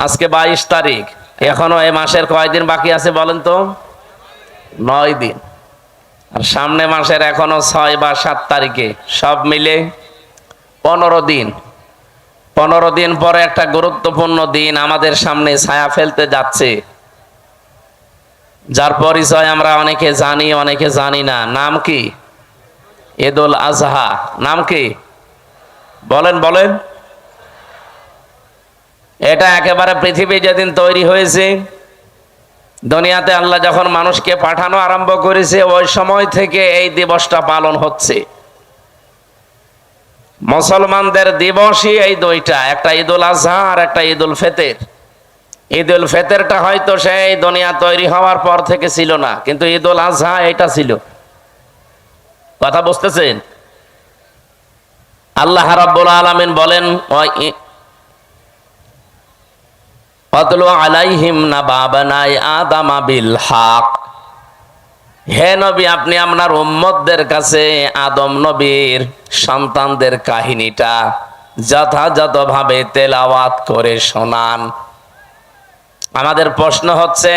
আজকে 22 তারিখ, এখনো এই মাসের কয়দিন বাকি আছে বলেন তো? 9 দিন। আর সামনে মাসের এখনো 6 বা 7 তারিখে সব মিলে 15 দিন। 15 দিন পরে একটা গুরুত্বপূর্ণ দিন আমাদের সামনে ছায়া ফেলতে যাচ্ছে, যার পরিচয় আমরা অনেকে জানি অনেকে জানি না। নাম কি? ঈদুল আজহা। নাম কি বলেন বলেন? এটা একেবারে পৃথিবী যেদিন তৈরি হয়েছে, দুনিয়াতে আল্লাহ যখন মানুষকে পাঠানো আরম্ভ করেছে, ওই সময় থেকে এই দিবসটা পালন হচ্ছে। মুসলমানদের দিবসই এই দুইটা, একটা ঈদুল আজহা আর একটা ঈদুল ফিতর। ঈদুল ফিতরটা হয়তো সেই দুনিয়া তৈরি হওয়ার পর থেকে ছিল না, কিন্তু ঈদুল আজহা এটা ছিল। কথা বুঝতেছেন? আল্লাহ রাব্বুল আলামিন বলেন, আতলু আলাইহিম নাবা বানাই আদম বিল হক। হে নবী, আপনি আপনার উম্মতদের কাছে আদম নবীর সন্তানদের কাহিনীটা যথাযথভাবে তেলাওয়াত করে শোনান। আমাদের প্রশ্ন হচ্ছে,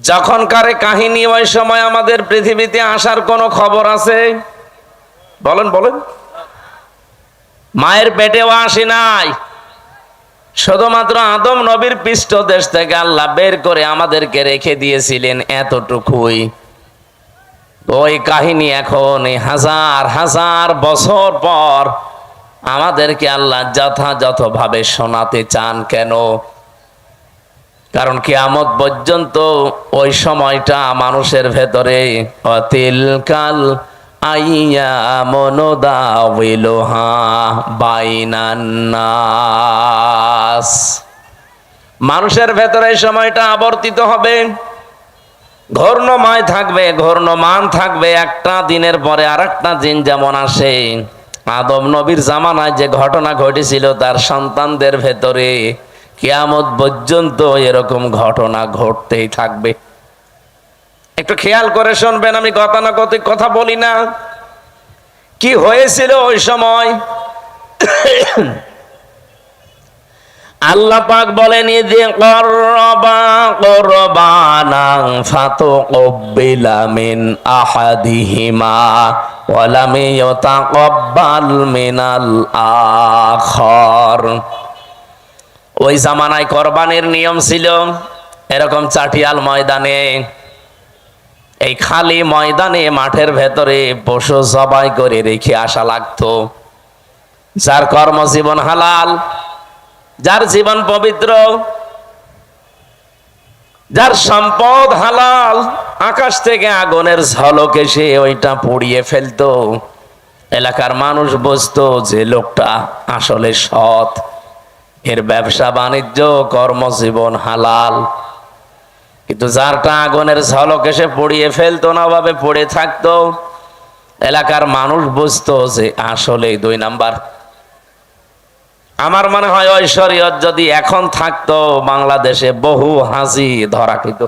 যখনকার কাহিনী, ওই সময় আমাদের পৃথিবীতে আসার কোনো খবর আছে? বলেন বলেন। মায়ের পেটেও আসি নাই, শুধুমাত্র আদম নবীর পৃষ্ঠদেশ থেকে আল্লাহ বের করে আমাদেরকে রেখে দিয়েছিলেন এতটুকুই। ওই কাহিনী এখন হাজার হাজার বছর পর আমাদেরকে আল্লাহ যথাযথভাবে শোনাতে চান কেন? কারণ কিয়ামত পর্যন্ত ওই সময়টা মানুষের ভেতরে অতিলকাল আইয়ামু নুদাউিলুহা বাইনান নাস। মানুষের ভেতরে এই সময়টা আবর্তিত হবে, ঘূর্ণময় থাকবে, ঘূর্ণমান থাকবে। একটা দিনের পরে আরেকটা দিন যেমন আসে, আদম নবীর জামানায় যে ঘটনা ঘটেছিল তার সন্তানদের ভেতরে কিয়ামত পর্যন্ত এরকম ঘটনা ঘটতেই থাকবে। একটু খেয়াল করে শুনবেন, আমি গতানুগতিক কথা বলি না। কি হয়েছিল ওই সময়? আল্লাহ পাক বলেন, ইযে ক্বাররাবা কুরবানান ফাতুকবিলা মিন আহাদিহিমা ওয়া লাম ইউতাকাব্বাল মিনাল আখার। ওই জামানায় কোরবানির নিয়ম ছিল এরকম চাটিয়াল ময়দানে, এই খালি ময়দানে মাঠের ভেতরে পশু জবাই করে রেখে আসা লাগতো। যার কর্মজীবন হালাল, যার জীবন পবিত্র, যার সম্পদ হালাল, আকাশ থেকে আগুনের ঝলক এসে ওইটা পুড়িয়ে ফেলতো। এলাকার মানুষ বুঝতো যে লোকটা আসলে সৎ, এর ব্যবসা বাণিজ্য কর্মজীবন হালাল। কিন্তু যারটা আগুনের ঝলক এসে পুড়িয়ে ফেলতো না, ভাবে পড়ে থাকতো, এলাকার মানুষ বুঝতো যে আসলে 2 নাম্বার। আমার মনে হয় ওই শরীয়ত যদি এখন থাকতো, বাংলাদেশে বহু হাজি ধরা খেত।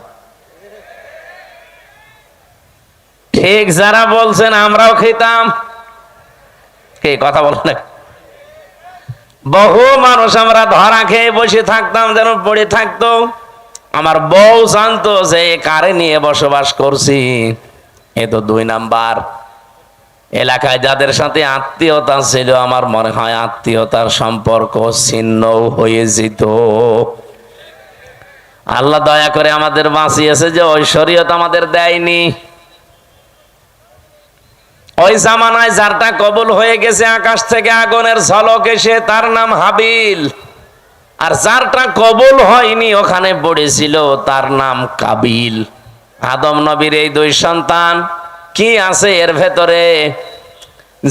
ঠিক যারা বলছেন আমরাও খেতাম, কে কথা বলেন না? বহু মানুষ আমরা ধরা খেয়ে বসে থাকতাম, যেন পড়ে থাকতো। আমার বউ জানতো যে কারে নিয়ে বসবাস করছি, এ তো 2 নাম্বার। এলাকায় যাদের সাথে আত্মীয়তা ছিল, আমার মনে হয় আত্মীয়তার সম্পর্ক ছিন্ন হয়ে যেত। আল্লাহ দয়া করে আমাদের বাঁচিয়েছে যে ওই শরীয়ত আমাদের দেয়নি। ওই জামানায় যারটা কবুল হয়ে গেছে আকাশ থেকে আগুনের ঝলক এসে, তার নাম হাবিল। আর যারটা কবুল হয়নি ওখানে পড়েছিল, তার নাম কাবিল। আদম নবীর এই 2 সন্তান কি আছে এর ভেতরে?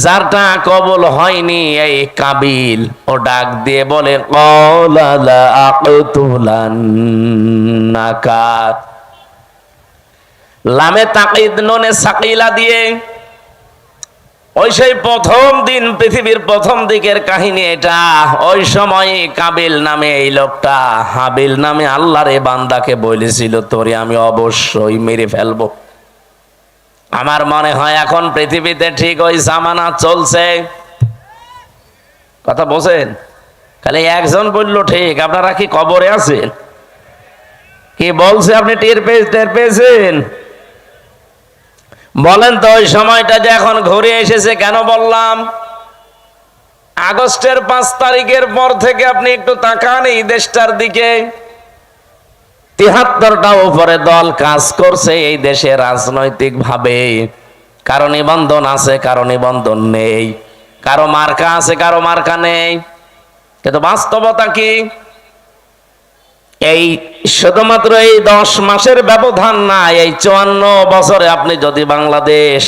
যারটা কবুল হয়নি এই কাবিল, ও ডাক দিয়ে বলে ক্বালা লা আকতুলান্নাকা। লামে তাকিদ নুনে সাকিলা দিয়ে ওই সেই প্রথম দিন, পৃথিবীর প্রথম দিকের কাহিনী এটা। ওই সময় কাবিল নামে এই লোকটা হাবিল নামে আল্লাহর এই বান্দাকে বলেছিল, তোরে আমি অবশ্যই মেরে ফেলবো। আমার মনে হয় এখন পৃথিবীতে ঠিক ওই জামানা চলছে। কথা বোঝেন? খালি একজন বললো ঠিক, আপনারা কি কবরে আছেন? কি বলছে আপনি টের পেয়েছেন? বলেন তো ওই সময়টা যে এখন ঘুরে এসেছে কেন বললাম? আগস্টের 5 তারিখের পর থেকে আপনি একটু তাকান এই দেশটার দিকে। 73টা উপরে দল কাজ করছে এই দেশে রাজনৈতিক ভাবে। কারো নিবন্ধন আছে, কারো নিবন্ধন নেই, কারো মার্কা আছে, কারো মার্কা নেই। কিন্তু বাস্তবতা কি? এই শুধুমাত্র এই 10 মাসের ব্যবধান না, এই 54 বছরে আপনি যদি বাংলাদেশ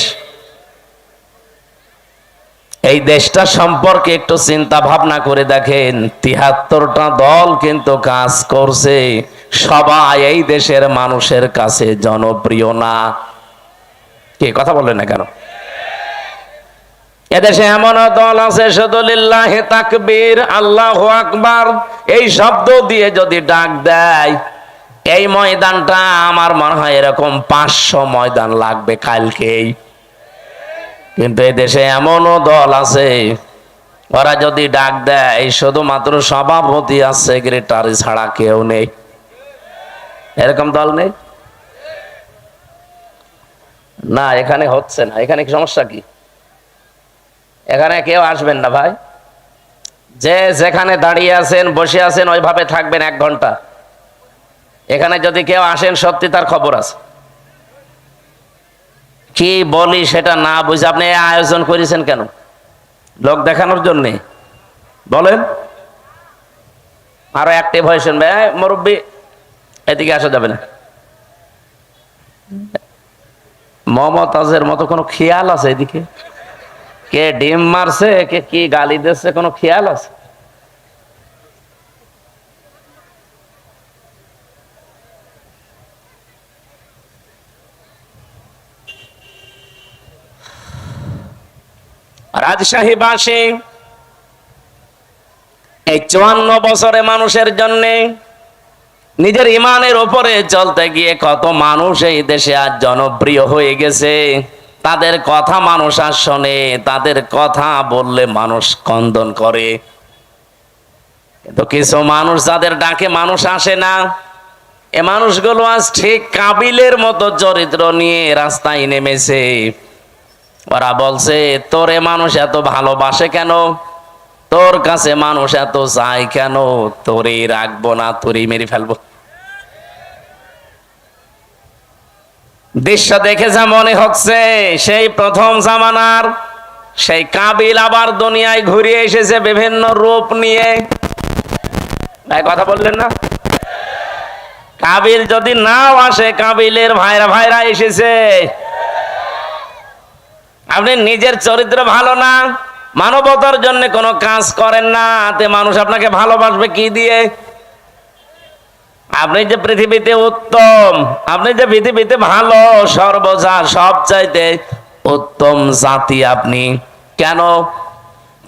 এই দেশটা সম্পর্কে একটু চিন্তা ভাবনা করে দেখেন, 73টা দল কিন্তু কাজ করছে, সবাই এই দেশের মানুষের কাছে জনপ্রিয় না। কি কথা বললেন না কেন? এদেশে এমন দল আছে শুধু লিল্লাহি তাকবীর, আল্লাহু আকবার এই শব্দ দিয়ে যদি ডাক দেয়, এই ময়দানটা আমার মনে হয় এরকম 500 ময়দান লাগবে কালকেই। কিন্তু এই দেশে এমনও দল আছে, ওরা যদি ডাক দেয় শুধুমাত্র সভাপতি আর সেক্রেটারি ছাড়া কেউ নেই। এরকম দল নেই না? এখানে হচ্ছে না। এখানে কি সমস্যা? কি এখানে কেউ আসবেন না ভাই? যে যেখানে দাঁড়িয়ে আছেন বসে আছেন ওইভাবে থাকবেন 1 ঘন্টা। এখানে যদি কেউ আসেন সত্যি তার খবর আছে। কি বলি সেটা না বুঝে আপনি আয়োজন করেছেন কেন? লোক দেখানোর জন্য? বলেন। আরো অ্যাক্টিভ হয়েছেন ভাই। মুরব্বী এদিকে আসা যাবে না। মমতাজের মতো কোনো খেয়াল আছে এদিকে? কে ডিম মারছে, কে কি গালি দিচ্ছে, কোনো খেয়াল আছে? রাজশাহীবাসী এই 54 বছরে মানুষের জন্য নিজের ইমানের উপরে চলতে গিয়ে কত মানুষ এই দেশে আজ জনপ্রিয় হয়ে গেছে। তাদের কথা মানুষ আর শোনে, তাদের কথা বললে মানুষ কন্দন করে। কিন্তু কিছু মানুষ যাদের ডাকে মানুষ আসে না, এ মানুষগুলো আজ ঠিক কাবিলের মতো চরিত্র নিয়ে রাস্তায় নেমেছে। ওরা বলছে তোরে মানুষ এত ভালোবাসে কেন, তোর কাছে মানুষ এত চায় কেন, তোরে রাখবো না, তোরে মেরে ফেলবো। দৃশ্য দেখে যা মনে হচ্ছে সেই প্রথম জামানার সেই কাবিল আবার দুনিয়ায় ঘুরে এসেছে বিভিন্ন রূপ নিয়ে। ভাই কথা বললেন না? কাবিল যদি নাও আসে, কাবিলের ভাইরা ভাইরা এসেছে। আপনি নিজের চরিত্র ভালো না, মানবতার জন্য কোনো কাজ করেন না, তে মানুষ আপনাকে ভালোবাসবে কি দিয়ে? আপনি যে পৃথিবীতে উত্তম, আপনি যে পৃথিবীতে ভালো, সর্বজা সবচাইতে উত্তম জাতি আপনি, কেন?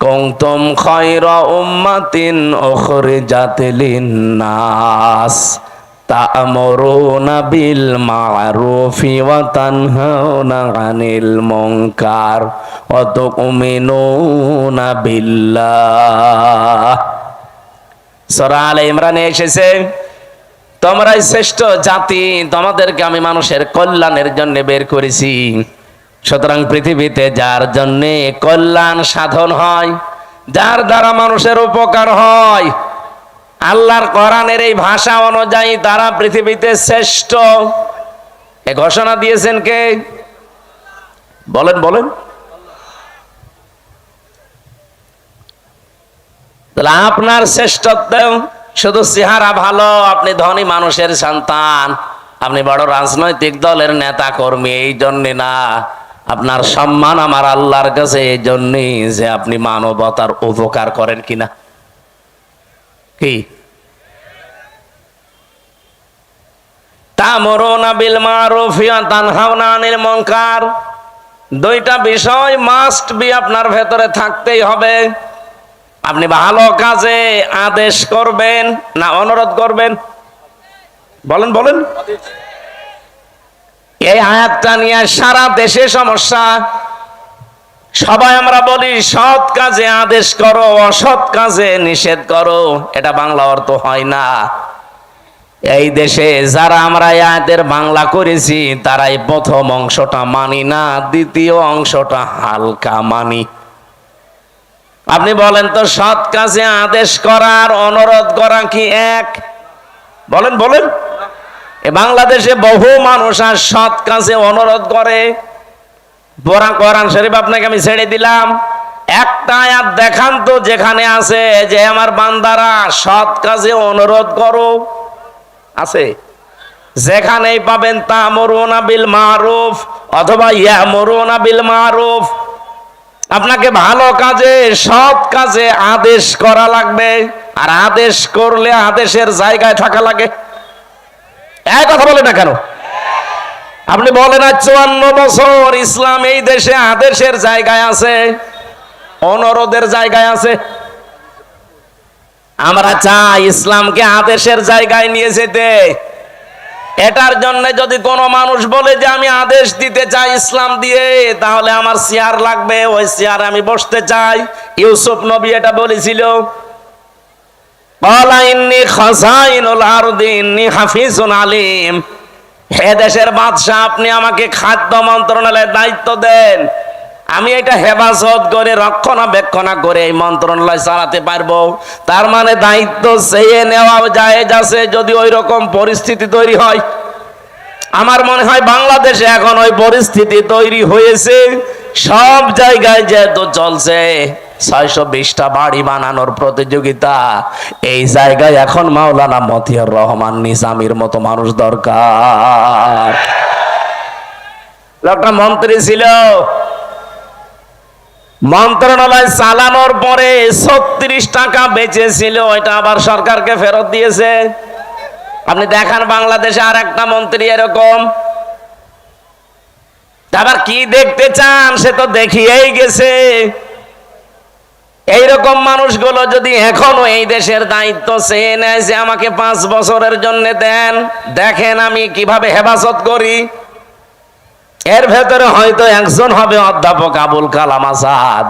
কুনতুম খায়রা উম্মাতিন উখরিজাত লিন-নাস তা'মুরুনা বিল মা'রুফি ওয়া তানহাউনা আনিল মুনকার ওয়া তু'মিনুনা বিল্লাহ। সূরা আলে ইমরানে এসেছে, তোমরাই শ্রেষ্ঠ জাতি, তোমাদেরকে আমি মানুষের কল্যাণের জন্য বের করেছি। সুতরাং পৃথিবীতে যার জন্য কল্যাণ সাধন হয়, যার দ্বারা মানুষের উপকার হয়, আল্লাহর কোরআনের এই ভাষা অনুযায়ী তারা পৃথিবীতে শ্রেষ্ঠ। এ ঘোষণা দিয়েছেন কে? বলেন বলেন। তাহলে আপনার শ্রেষ্ঠত্ব শুধু চেহারা ভালো, আপনি ধনী মানুষের সন্তান, আপনি বড় রাজনৈতিক দলের নেতা কর্মী, এই জন্যে না। আপনার সম্মান আমার আল্লাহর কাছে এই জন্যই যে আপনি মানবতার উপকার করেন কিনা। কি তা'মুরুনা বিল মা'রুফি ওয়া তানহাউনা আনিল মুনকার, দুইটা বিষয় মাস্ট বি আপনার ভেতরে থাকতেই হবে। আপনি ভালো কাজে আদেশ করবেন না অনুরোধ করবেন? বলেন বলেন। এই আয়াতটা নিয়ে সারা দেশে সমস্যা। সবাই আমরা বলি সৎ কাজে আদেশ করো, অসৎ কাজে নিষেধ করো, এটা বাংলা অর্থ হয় না। এই দেশে যারা আমরা আয়াতের বাংলা করেছি তারাই প্রথম অংশটা মানি না, দ্বিতীয় অংশটা হালকা মানি। আপনি বলেন তো, সৎ কাজে আদেশ করার অনুরোধ করা কি এক? বলেন বলেন। বাংলাদেশে বহু মানুষ আর সৎ কাজে অনুরোধ করে। কোরআন শরীফ আপনাকে আমি ছেড়ে দিলাম, একটা আয়াত দেখান তো যেখানে আছে যে আমার বান্দারা সৎ কাজে অনুরোধ করো। আছে? যেখানেই পাবেন তা'মুরুনা বিল মারুফ অথবা ইয়ামুরুনা বিল মারুফ, আপনাকে ভালো কাজে সৎ কাজে আদেশ করা লাগবে, আর আদেশ করলে আদেশের জায়গায় থাকা লাগে। এই কথা বলে না কেন? আপনি বলেন আজ 54 বছর ইসলাম এই দেশে আদেশের জায়গায় আছে, অনুরোধের জায়গায় আছে। আমরা চাই ইসলামকে আদেশের জায়গায় নিয়ে যেতে। এটার জন্য যদি কোনো মানুষ বলে যে আমি আদেশ দিতে চাই ইসলাম দিয়ে, তাহলে আমার চেয়ার লাগবে, ওই চেয়ারে আমি বসতে চাই। ইউসুফ নবী এটা বলেছিল, ক্বালা ইন্নী খাযাইনুল আরদি ইন্নী হাফিজুন আলিম। হে দেশের বাদশা, আপনি আমাকে খাদ্য মন্ত্রণালয়ের দায়িত্ব দেন, আমি এটা হেফাজত করে রক্ষণাবেক্ষণ করে এই মন্ত্রণালয় চালাতে পারবো। তার মানে দায়িত্ব চেয়ে নেওয়া জায়েজ আছে যদি ওই রকম পরিস্থিতি তৈরি হয়। আমার মনে হয় বাংলাদেশে এখন ওই পরিস্থিতি তৈরি হয়েছে। সব জায়গায় যেহেতু চলছে 620টা বাড়ি বানানোর প্রতিযোগিতা, এই জায়গায় এখন মাওলানা মতিউর রহমান নিজামীর মতো মানুষ দরকার। লোকটা মন্ত্রী ছিল, মন্ত্রণালয় চালানোর পরে 36 টাকা বেঁচেছিল, ওইটা আবার সরকারকে ফেরত দিয়েছে। আপনি দেখান বাংলাদেশে আর একটা মন্ত্রী এরকম। আবার কি দেখতে চান, সে তো দেখিয়েই গেছে। এইরকম মানুষগুলো যদি এখনো এই দেশের দায়িত্ব চেয়ে নেয় যে আমাকে 5 বছরের জন্য দেন, দেখেন আমি কিভাবে হেফাজত করি। এর ভেতরে হয়তো একজন হবে অধ্যাপক আবুল কালাম আজাদ।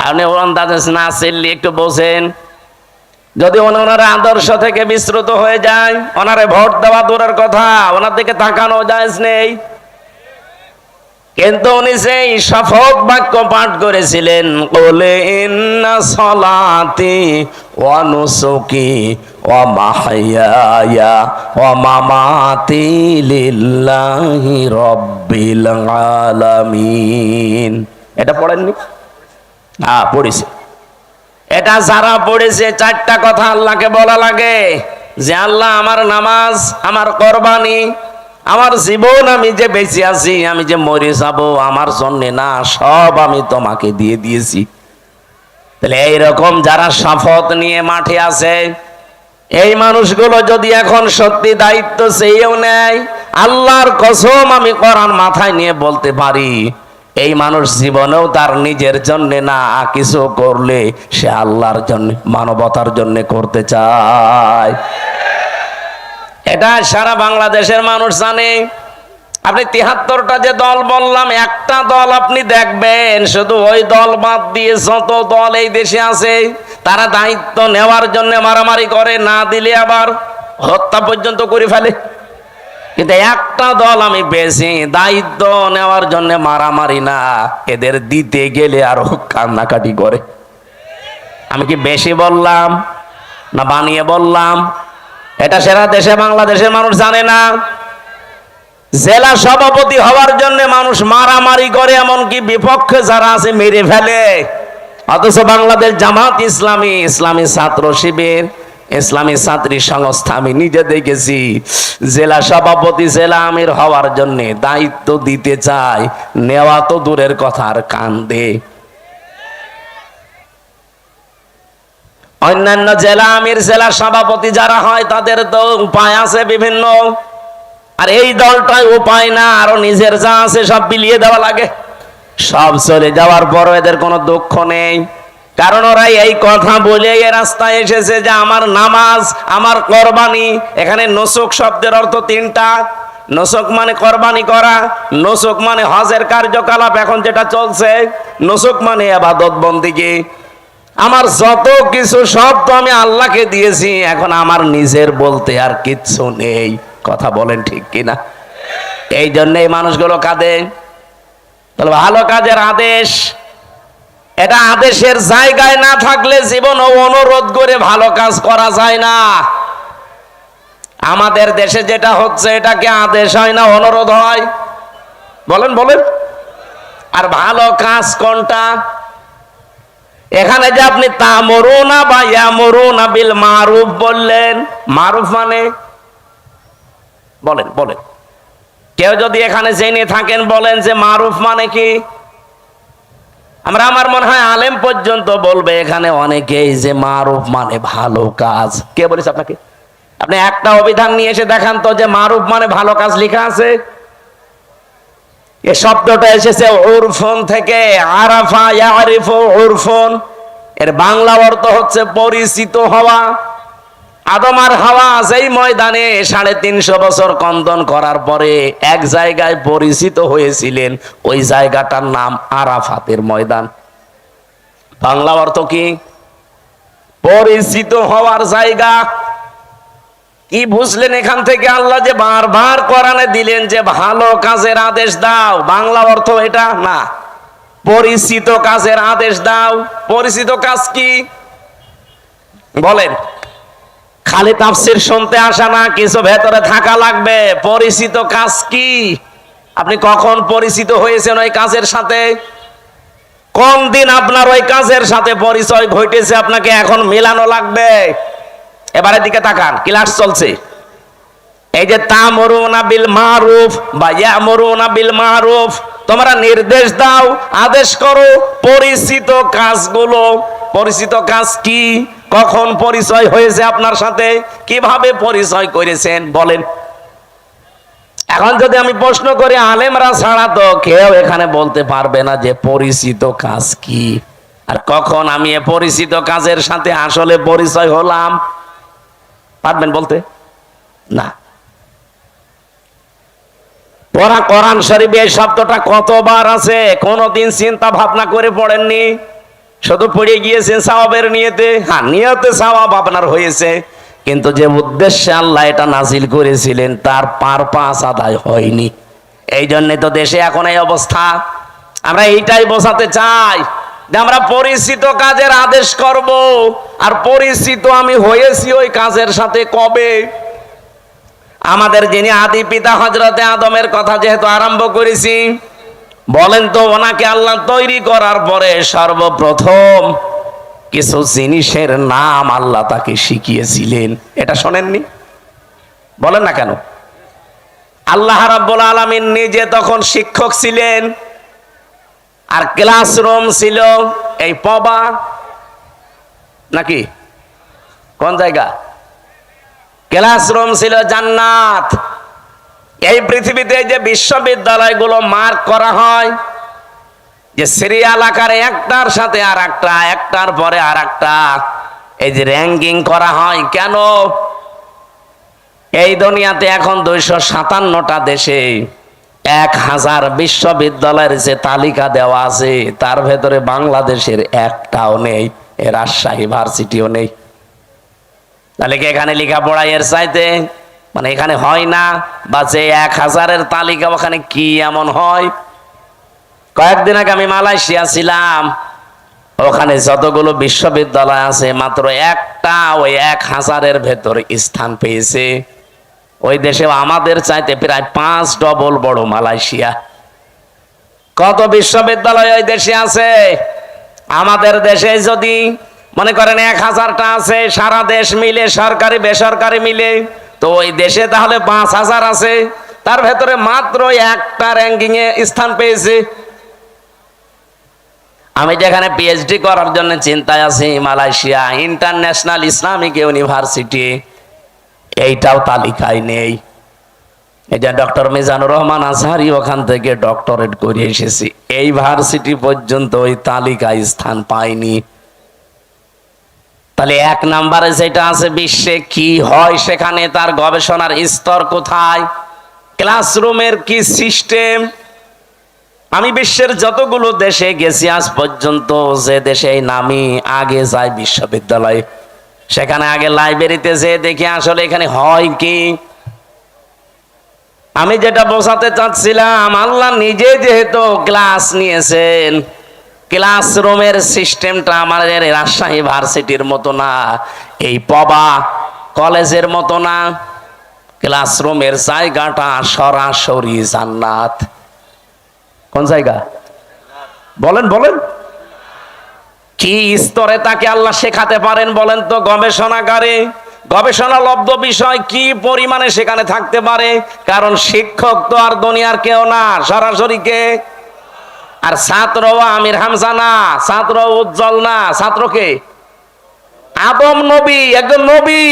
আপনি ওনাদের না চিনলে একটু বোঝেন। যদি ওনার আদর্শ থেকে বিস্মৃত হয়ে যায়, ওনারে ভোট দেওয়া দূরের কথা, ওনার দিকে তাকানো জায়েজ নেই। কিন্তু উনি সেই শপথ বাক্য পাঠ করেছিলেন, কুল ইন্না সলাতি ওয়া নুসুকি ওয়া মাহইয়ায়া ওয়া মামাতি লিল্লাহি রাব্বিল আলামিন। এটা পড়েননি? পড়েছে। এটা যারা পড়েছে 4টা কথা আল্লাহকে বলা লাগে যে আল্লাহ, আমার নামাজ, আমার কোরবানি, আমার জীবন, আমি যে বেঁচে আছি, আমি যে মরে যাব, আমার জন্য না, সব আমি তোমাকে দিয়ে দিয়েছি। তাহলে এইরকম যারা শপথ নিয়ে মাঠে আছে, এই মানুষগুলো যদি এখন সত্যি দায়িত্ব চেয়েও নেয়, আল্লাহর কসম আমি কোরআন মাথায় নিয়ে বলতে পারি, এই মানুষ জীবনেও তার নিজের জন্য না, কিছু করলে সে আল্লাহর জন্য, মানবতার জন্য করতে চায়। এটা সারা বাংলাদেশের মানুষ জানে। আপনি 73টা যে দল বললাম, একটা দল আপনি দেখবেন, শুধু ওই দল বাদ দিয়ে যত দল এই দেশে আছে, তারা দায়িত্ব নেওয়ার জন্য মারামারি করে, না দিলে আবার হত্যা পর্যন্ত করে ফেলে। কিন্তু একটা দল আমি বেশি দায়িত্ব নেওয়ার জন্য মারামারি না, এদের দিতে গেলে আরো কান্নাকাটি করে। আমি কি বেশি বললাম না বানিয়ে বললাম? এটা সারা দেশে বাংলাদেশের মানুষ জানে না। জেলা সভাপতি হওয়ার জন্য মানুষ মারামারি করে, এমনকি বিপক্ষে যারা আছে মেরে ফেলে। অথচ বাংলাদেশ জামাত ইসলামী, ইসলামী ছাত্র শিবির, ইসলামী ছাত্রী সংস্থা, আমি নিজে দেখেছি, জেলা সভাপতি, জেলা আমির হওয়ার জন্য দায়িত্ব দিতে চায়, নেওয়া তো দূরের কথা, আর কান্দে। অন্যান্য জেলা আমির, জেলা সভাপতি যারা হয়, তাদের তো উপায় আছে বিভিন্ন, আর এই দলটায় উপায় না, আরো নিজের যা আছে সব বিলিয়ে দেওয়া লাগে। সব চলে যাওয়ার পরও এদের কোনো দুঃখ নেই, কারণ ওরা এই কথা বলে এই রাস্তায় এসেছে যে আমার নামাজ, আমার কোরবানি। এখানে নুসুক শব্দের অর্থ 3টা। নুসুক মানে কোরবানি করা, নুসুক মানে হজের কার্যকলাপ এখন যেটা চলছে, নুসুক মানে ইবাদত বন্দেগী। আমার যত কিছু সব তো আমি আল্লাহকে দিয়েছি, এখন আমার নিজের বলতে আর কিচ্ছু নেই। কথা বলেন ঠিক কিনা? এই জন্য এই মানুষগুলো কাঁদে। তাহলে ভালো কাজের আদেশ, এটা আদেশের জায়গায় না থাকলে জীবন অনুরোধ করে ভালো কাজ করা যায় না। আমাদের দেশে যেটা হচ্ছে, এটা কি আদেশ হয় না অনুরোধ হয়? বলেন বলেন। আর ভালো কাজ কোনটা? এখানে যে আপনি তা'মুরুনা বা ইয়ামুরুনা বিল মারুফ বললেন, মারুফ মানে বলেন বলেন, কেউ যদি এখানে জেনে থাকেন বলেন যে মারুফ মানে কি? আমার মনে হয় আলেম পর্যন্ত বলবে এখানে অনেকেই যে মারুফ মানে ভালো কাজ। কে বলেছে আপনাকে? আপনি একটা অভিধান নিয়ে এসে দেখান তো যে মারুফ মানে ভালো কাজ লেখা আছে। এই শব্দটা এসেছে উরফুন থেকে, আরাফা ইয়ারিফু উরফুন। এর বাংলা অর্থ হচ্ছে পরিচিত হওয়া। আদম আর হাওয়া যেই ময়দানে 350 বছর কন্দন করার পরে এক জায়গায় পরিচিত হয়েছিলেন, ওই জায়গাটার নাম আরাফাতের ময়দান। বাংলা অর্থ কি? পরিচিত হওয়ার জায়গা। কি বুঝলেন এখান থেকে? আল্লাহ যে বারবার কোরআনে দিলেন যে ভালো কাজের আদেশ দাও, বাংলা অর্থ এটা না, পরিচিত কাজের আদেশ দাও। পরিচিত কাজ কি বলেন? খালি তাফসীর শুনতে আসা না, কিছু ভেতরে থাকা লাগবে। পরিচিত কাজ কি? আপনি কখন পরিচিত হয়েছেন ওই কাজের সাথে? কোন দিন আপনার ওই কাজের সাথে পরিচয় ঘটেছে, আপনাকে এখন মেলানো লাগবে। এবারে দিকে তাকান, ক্লাস চলছে। এই যে তা'মুরুনা বিল মারুফ বা ইয়ামুরুনা বিল মারুফ, তোমরা নির্দেশ দাও, আদেশ করো পরিচিত কাজগুলো। পরিচিত কাজ কি? কখন পরিচয় হয়েছে আপনার সাথে? কিভাবে পরিচয় করেছেন বলেন? এখন যদি আমি প্রশ্ন করি, আলেমরা ছাড়া তো কেউ এখানে বলতে পারবে না যে পরিচিত কাজ কি, আর কখন আমি এ পরিচিত কাজের সাথে আসলে পরিচয় হলাম। পারবেন বলতে? না। পড়া কোরআন শরীফে এই শব্দটা কতবার আছে কোনদিন চিন্তা ভাবনা করে পড়েননি? শুধু পড়ে গিয়েছেন সওয়াবের নিয়তে। হ্যাঁ, নিয়তে সওয়াব আপনার হয়েছে, কিন্তু যে উদ্দেশ্যে আল্লাহ এটা নাজিল করেছিলেন তার পারপাস আদায় হয়নি। এই জন্য তো দেশে এখন এই অবস্থা। আমরা এইটাই বোঝাতে চাই যে আমরা পরিচিত কাজের আদেশ করব, আর পরিচিত আমি হয়েছি ওই কাজের সাথে কবে? আমাদের যিনি আদি পিতা হযরতে আদমের কথা যেহেতু আরম্ভ করেছি, বলেন তো ওনাকে আল্লাহ তৈরি করার পরে সর্বপ্রথম কিছু জিনিসের নাম আল্লাহ তাকে শিখিয়েছিলেন। এটা শোনেননি? বলেন না কেন? আল্লাহ রাব্বুল আলামিন নিজে তখন শিক্ষক ছিলেন, আর ক্লাসরুম ছিল এই পবা, নাকি কোন জায়গা? ক্লাসরুম ছিল জান্নাত। এই পৃথিবীতে যে বিশ্ববিদ্যালয়গুলো মার্ক করা হয়, যে সিরিয়াল আকারে একটার সাথে আর একটা, একটার পরে আর একটা, এই যে র্যাঙ্কিং করা হয়, কেন? এই দুনিয়াতে এখন 257টা দেশে 1000 বিশ্ববিদ্যালয়ের যে তালিকা দেওয়া আছে, তার ভেতরে বাংলাদেশের একটাও নেই, এ রাজশাহী ভার্সিটিও নেই। তাহলে কি এখানে লেখাপড়া এর চাইতে মানে এখানে হয় না? বা যে 1000-এর তালিকা ওখানে কি এমন হয়? কয়েকদিন আগে আমি মালয়েশিয়া ছিলাম, ওখানে যতগুলো বিশ্ববিদ্যালয় আছে মাত্র একটা ওই 1000-এর ভেতরে স্থান পেয়েছে। ওই দেশেও আমাদের চাইতে প্রায় 5 ডবল বড় মালয়েশিয়া। কত বিশ্ববিদ্যালয় ওই দেশে আছে? আমাদের দেশে যদি মনে করেন 1000টা আছে, সারা দেশ মিলে সরকারি বেসরকারি মিলে, তো ওই দেশে তাহলে 5000 আছে, তার ভেতরে মাত্র একটা র্যাঙ্কিং এ স্থান পেয়েছে। আমি যেখানে পিএইচডি করার জন্য চিন্তায় আছি, মালয়েশিয়া ইন্টারন্যাশনাল ইসলামিক ইউনিভার্সিটি, এইটাও তালিকায় নেই। এই যে ডক্টর মিজানুর রহমান আজহারি ওখান থেকে ডক্টরেট করে এসেছি, এই ভার্সিটি পর্যন্ত ওই তালিকায় স্থান পায়নি। তাহলে 1 নম্বরে যেটা আছে বিশ্বে কি হয় সেখানে তার গবেষণার স্তর কোথায়? ক্লাসরুমের কি সিস্টেম? আমি বিশ্বের যতগুলো দেশে গেছি আজ পর্যন্ত, যে দেশে নামি আগে যাই বিশ্ববিদ্যালয়ে, সেখানে আগে লাইব্রেরিতে যে দেখি আসলে এখানে হয় কি। আমি যেটা বোঝাতে চাচ্ছিলাম, আল্লাহ নিজে যেহেতু ক্লাস নিয়েছেন, ক্লাসরুমের সিস্টেমটা আমাদের রাজশাহী ভার্সিটির মতো না, এই পবা কলেজের মতো না। ক্লাসরুমের জায়গাটা সরাসরি জান্নাত। কোন জায়গা? বলেন বলেন। কি স্তরে তাকে আল্লাহ শেখাতে পারেন বলেন তো? গবেষণাগারে গবেষণালব্ধ বিষয় কি পরিমাণে সেখানে থাকতে পারে? কারণ শিক্ষক তো আর দুনিয়ার কেউ না, সরাসরি কে? আর ছাত্র আমির হামজা না, ছাত্র উজ্জ্বল না, ছাত্রকে আদম নবী, একজন নবী।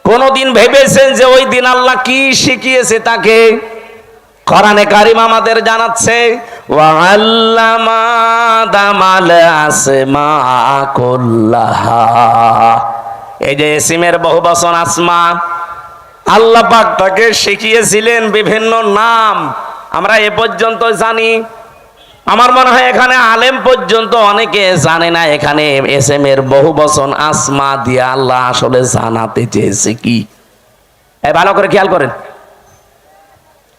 কোনদিন ভেবেছেন যে ওই দিন আল্লাহ কি শিখিয়েছে তাকে? কোরআনে কারিম আমাদের জানাচ্ছে, ওয়া আল্লামা আদামাল আসমা কুল্লাহা। এই যে ইসমের বহুবচন আসমা, আল্লাহ পাক তাকে শিখিয়েছিলেন বিভিন্ন নাম। আমরা এ পর্যন্ত জানি, আমার মনে হয় এখানে আলেম পর্যন্ত অনেকে জানে না এখানে এসএমের বহুবচন আসমা দিয়ে আল্লাহ আসলে জানাতে চেয়েছে কি। ভালো করে খেয়াল করেন,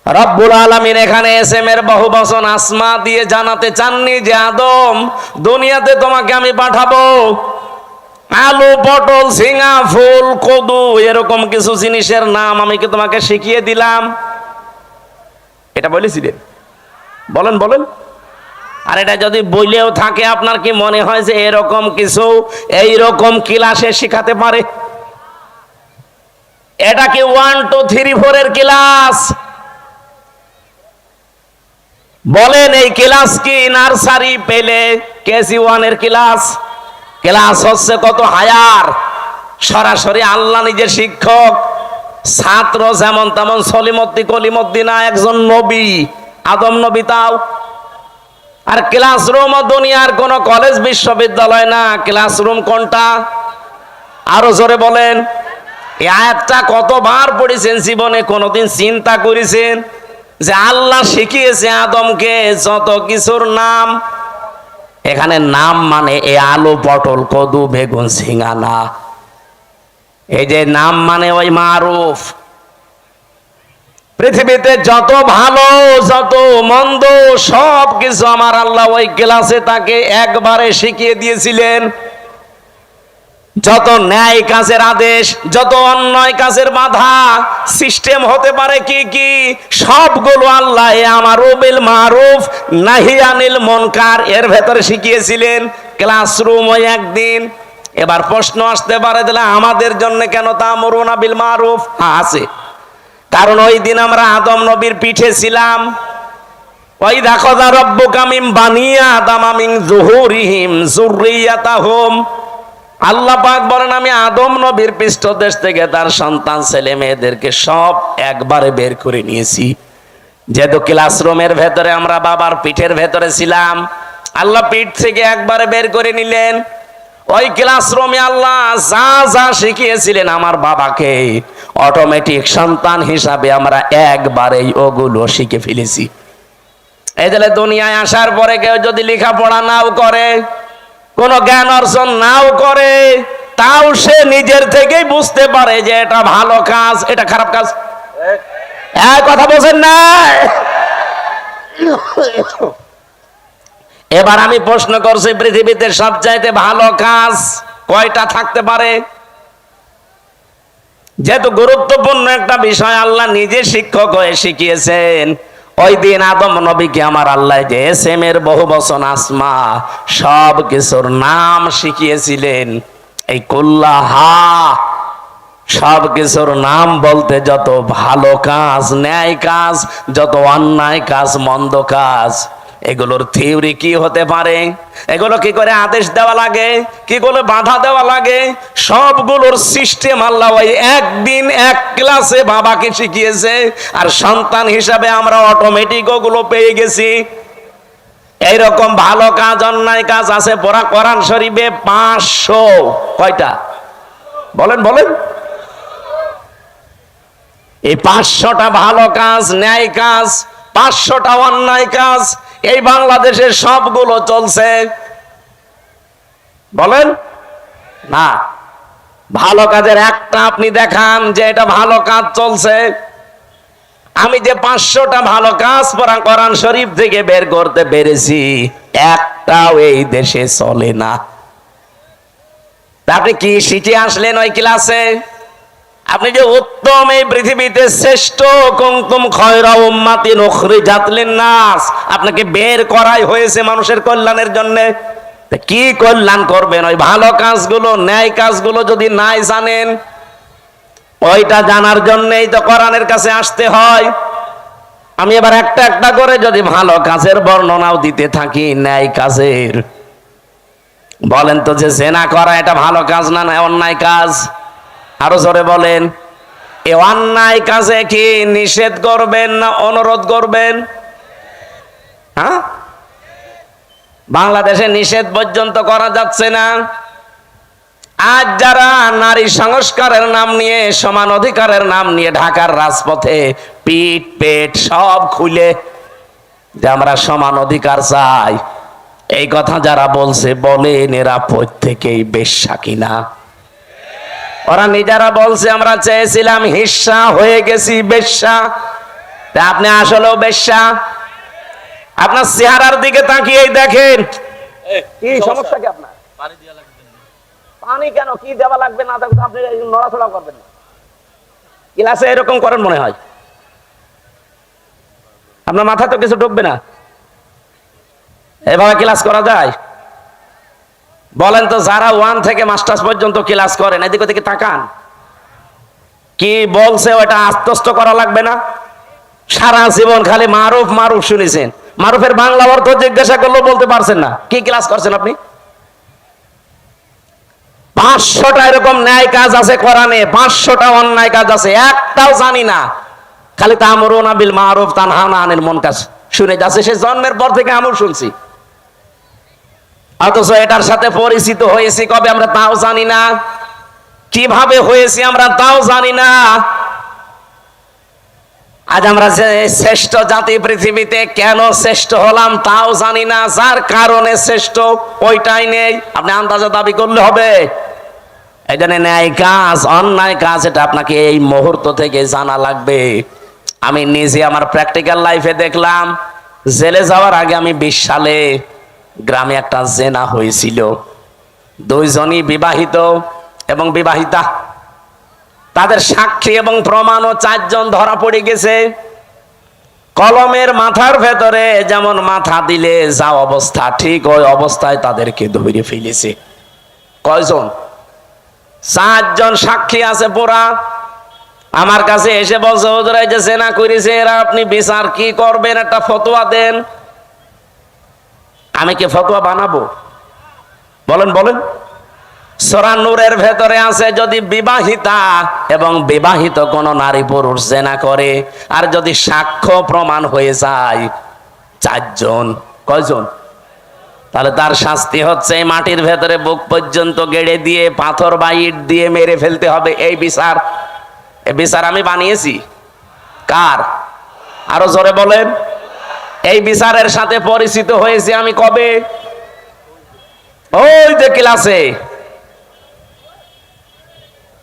রব্বুল আলামিন এখানে এসএমের বহুবচন আসমা দিয়ে জানাতে চাননি যে আদম, দুনিয়াতে তোমাকে আমি পাঠাবো, আলু, পটল, ঝিঙা, ফুল, কদু, এরকম কিছু জিনিসের নাম আমি কি তোমাকে শিখিয়ে দিলাম? এটা বলেছিলেন? বলেন বলেন। আর এটা যদি বইলেও থাকে, আপনার কি মনে হয় যে এরকম কিছু এইরকম ক্লাসে শিখাতে পারে? এটা কি 1 2 3 4 এর ক্লাস? বলেন, এই ক্লাস কি নার্সারি পেলে কেজি 1 এর ক্লাস? ক্লাস হচ্ছে কত হায়ার, সরাসরি আল্লাহ নিজে শিক্ষক। ছাত্র যেমন তেমন সলিমদ্দি কলিমদ্দি না, একজন নবী, আদম নবী। তাও আর ক্লাসরুম দুনিয়ার কোন কলেজ বিশ্ববিদ্যালয় না। ক্লাসরুম কোনটা? আরো জোরে বলেন। এই আয়াতটা কতবার পড়েছেন জীবনে? কোনদিন চিন্তা করেছেন যে আল্লাহ শিখিয়েছে আদমকে যত কিছুর নাম? এখানে নাম মানে এই আলু, পটল, কদু, বেগুন, ঝিঙা না। এই যে নাম মানে ওই মারুফ। পৃথিবীতে যত ভালো যত মন্দ সব কিছু আমার আল্লাহ ওই ক্লাসে তাকে একবারে শিখিয়ে দিয়েছিলেন। যত ন্যায় কাজের আদেশ, যত অন্যায় কাজের বাধা, সিস্টেম হতে পারে কি কি, সবগুলো আল্লাহ আমারু বিল মারুফ নাহি আনিল মুনকার এর ভেতরে শিখিয়েছিলেন। ক্লাসরুম ওই একদিন। এবার প্রশ্ন আসতে পারে, তাহলে আমাদের জন্য কেন তা'মুরুনা বিল মারুফ? আছে, কারণ ওই দিন আমরা আদম নবীর পিঠে ছিলাম। ওই দেখো, রাব্বুকা মিন বানি আদম মিন যুহুরিহিম যুররিয়াতাহুম। আল্লাহ পাক বলেন, আমি আদম নবীর পৃষ্ঠদেশ থেকে তার সন্তান ছেলে মেয়েদেরকে সব একবারে বের করে নিয়েছি। যেহেতু ক্লাসরুমের ভেতরে আমরা বাবার পিঠের ভেতরে ছিলাম, আল্লাহ পিঠ থেকে একবারে বের করে নিলেন। ওই ক্লাসরুমে আল্লাহ যা যা শিখিয়েছিলেন আমার বাবাকে, অটোমেটিক সন্তান হিসাবে আমরা একবারেই ওগুলো শিখে ফেলেছি। এই যে দুনিয়ায় আসার পরে কেউ যদি লেখাপড়া নাও করে, কোন জ্ঞান অর্জন নাও করে, তাও সে নিজের থেকেই বুঝতে পারে যে এটা ভালো কাজ, এটা খারাপ কাজ। কথা বলছেন না? এবার আমি প্রশ্ন করছি, পৃথিবীতে সবচাইতে ভালো কাজ কয়টা থাকতে পারে? যেহেতু গুরুত্বপূর্ণ একটা বিষয় আল্লাহ নিজে শিক্ষক হয়ে শিখিয়েছেন, ওই দিন আদম নবীকে আমার আল্লাহ যে এসএমের বহুবচন আসমা সব কিছুর নাম শিখিয়েছিলেন। এই কুল্লাহা, সব কিছুর নাম বলতে যত ভালো কাজ, ন্যায় কাজ, যত অন্যায় কাজ, মন্দ কাজ, এগুলোর থিওরি কি হতে পারে, এগুলো কি করে আদেশ দেওয়া লাগে, কি করে বাধা দেওয়া লাগে, সবগুলোর সিস্টেম আল্লাহ ওই একদিন এক ক্লাসে বাবাকে শিখিয়েছে। আর সন্তান হিসাবে আমরা অটোমেটিক ওগুলো পেয়ে গেছি। এইরকম ভালো কাজ অন্যায় কাজ আছে পড়া কোরআন শরীফে 500। কয়টা? বলেন বলেন। এই 500টা ভালো কাজ, ন্যায় কাজ, 500টা অন্যায় কাজ, এই বাংলাদেশের সবগুলো চলছে? বলেন না। ভালো কাজের একটা আপনি দেখান যে এটা ভালো কাজ চলছে। আমি যে 500টা ভালো কাজ কোরআন শরীফ থেকে বের করতে পেরেছি, একটাও এই দেশে চলে না। আপনি কি শিখে আসলেন ওই ক্লাসে? আপনি যে উত্তম এই পৃথিবীতে শ্রেষ্ঠ, কুনতুম খায়রা উম্মাতিন উখরিজাত লিন-নাস, আপনাকে বের করাই হয়েছে মানুষের কল্যাণের জন্য। কি কল্যাণ করবেন? ওই ভালো কাজগুলো, ন্যায় কাজগুলো যদি নাই জানেন, ওইটা জানার জন্যই তো কোরআনের কাছে আসতে হয়। আমি এবার একটা একটা করে যদি ভালো কাজের বর্ণনাও দিতে থাকি, ন্যায় কাজের, বলেন তো যে জেনা করা এটা ভালো কাজ না, না অন্যায় কাজ? আরো জোরে বলেন। এই অন্যায় কাজে কি নিষেধ করবেন না অনুরোধ করবেন? হ্যাঁ, বাংলাদেশে নিষেধ পর্যন্ত করা যাচ্ছে না। আজ যারা নারী সংস্কারের নাম নিয়ে, সমান অধিকারের নাম নিয়ে ঢাকার রাজপথে পিঠ পেট সব খুলে যে আমরা সমান অধিকার চাই, এই কথা যারা বলছে, বলেন এরা প্রত্যেকেই বেশ্যা কিনা? ওরা নিজেরা বলছে আমরা চেয়েছিলাম হিস্সা, হয়ে গেছি বেশ্যা। তা আপনি আসলেও বেশ্যা? আপনার চেহারার দিকে তাকিয়েই দেখেন। কি সমস্যা কি আপনার? পানি কেন? কি দেওয়া লাগবে না দেখো, আপনি নড়াচড়া করবেন না। ক্লাসে এরকম করেন মনে হয়? আপনার মাথা তো কিছু ঢুকবে না, এভাবে ক্লাস করা যায়? বলেন তো, যারা 1 থেকে মাস্টার্স পর্যন্ত ক্লাস করেন, এদিকে ওদিকে তাকান। কি বলছে ওটা আত্মস্থ করা লাগবে না? সারা জীবন খালি মারুফ মারুফ শুনেছেন, মারুফের বাংলা অর্থ জিজ্ঞাসা করলেও বলতে পারছেন না। কি ক্লাস করছেন আপনি? 500টা এরকম ন্যায় কাজ আছে কোরআনে, 500টা অন্যায় কাজ আছে, একটাও জানি না। খালি তা'মুরুনা বিল মারুফ তানহাউনা আনিল মুনকার শুনে যাচ্ছে, সে জন্মের পর থেকে আমল শুনছি। অথচ এটার সাথে পরিচিত হয়েছি কবে আমরা তাও জানি না, কিভাবে হয়েছি আমরা তাও জানি না। আজ আমরা যে শ্রেষ্ঠ জাতি পৃথিবীতে, কেন শ্রেষ্ঠ হলাম তাও জানি না, যার কারণে শ্রেষ্ঠ ওইটাই নেই। আপনি আন্দাজে দাবি করলে হবে? এই জন্য ন্যায় কাজ, অন্যায় কাজ, এটা আপনাকে এই মুহূর্ত থেকে জানা লাগবে। আমি নিজে আমার প্র্যাকটিক্যাল লাইফে দেখলাম। জেলে যাওয়ার আগে আমি 20 সালে গ্রামে একটা জেনা হয়েছিল। 2 জনই বিবাহিত এবং বিবাহিতা, তাদের সাক্ষী এবং প্রমাণও 4 জন ধরা পড়ে গেছে। কলমের মাথার ভেতরে যেমন মাথা দিলে যা অবস্থা, ঠিক ওই অবস্থায় তাদেরকে ধরে ফেলেছে। কয়জন? 4 জন সাক্ষী আছে পুরা। আমার কাছে এসে বলছে, হুজুর এই যে জেনা করেছে এরা, আপনি বিচার কি করবেন, একটা ফতোয়া দেন। আমি কি ফতোয়া বানাবো? বলেন বলেন। সূরা নূরের ভেতরে আছে, যদি বিবাহিতা এবং বিবাহিত কোন নারী পুরুষ জেনা করে, আর যদি সাক্ষ্য প্রমাণ হয়ে যায় 4 জন, কয়জন? তাহলে তার শাস্তি হচ্ছে মাটির ভেতরে বুক পর্যন্ত গেড়ে দিয়ে পাথর বা ইট দিয়ে মেরে ফেলতে হবে। এই বিচার, এই বিচার আমি বানিয়েছি। কার? আরো জোরে বলেন। এই বিচারের সাথে পরিচিত হয়েছি আমি কবে? ওই যে ক্লাসে।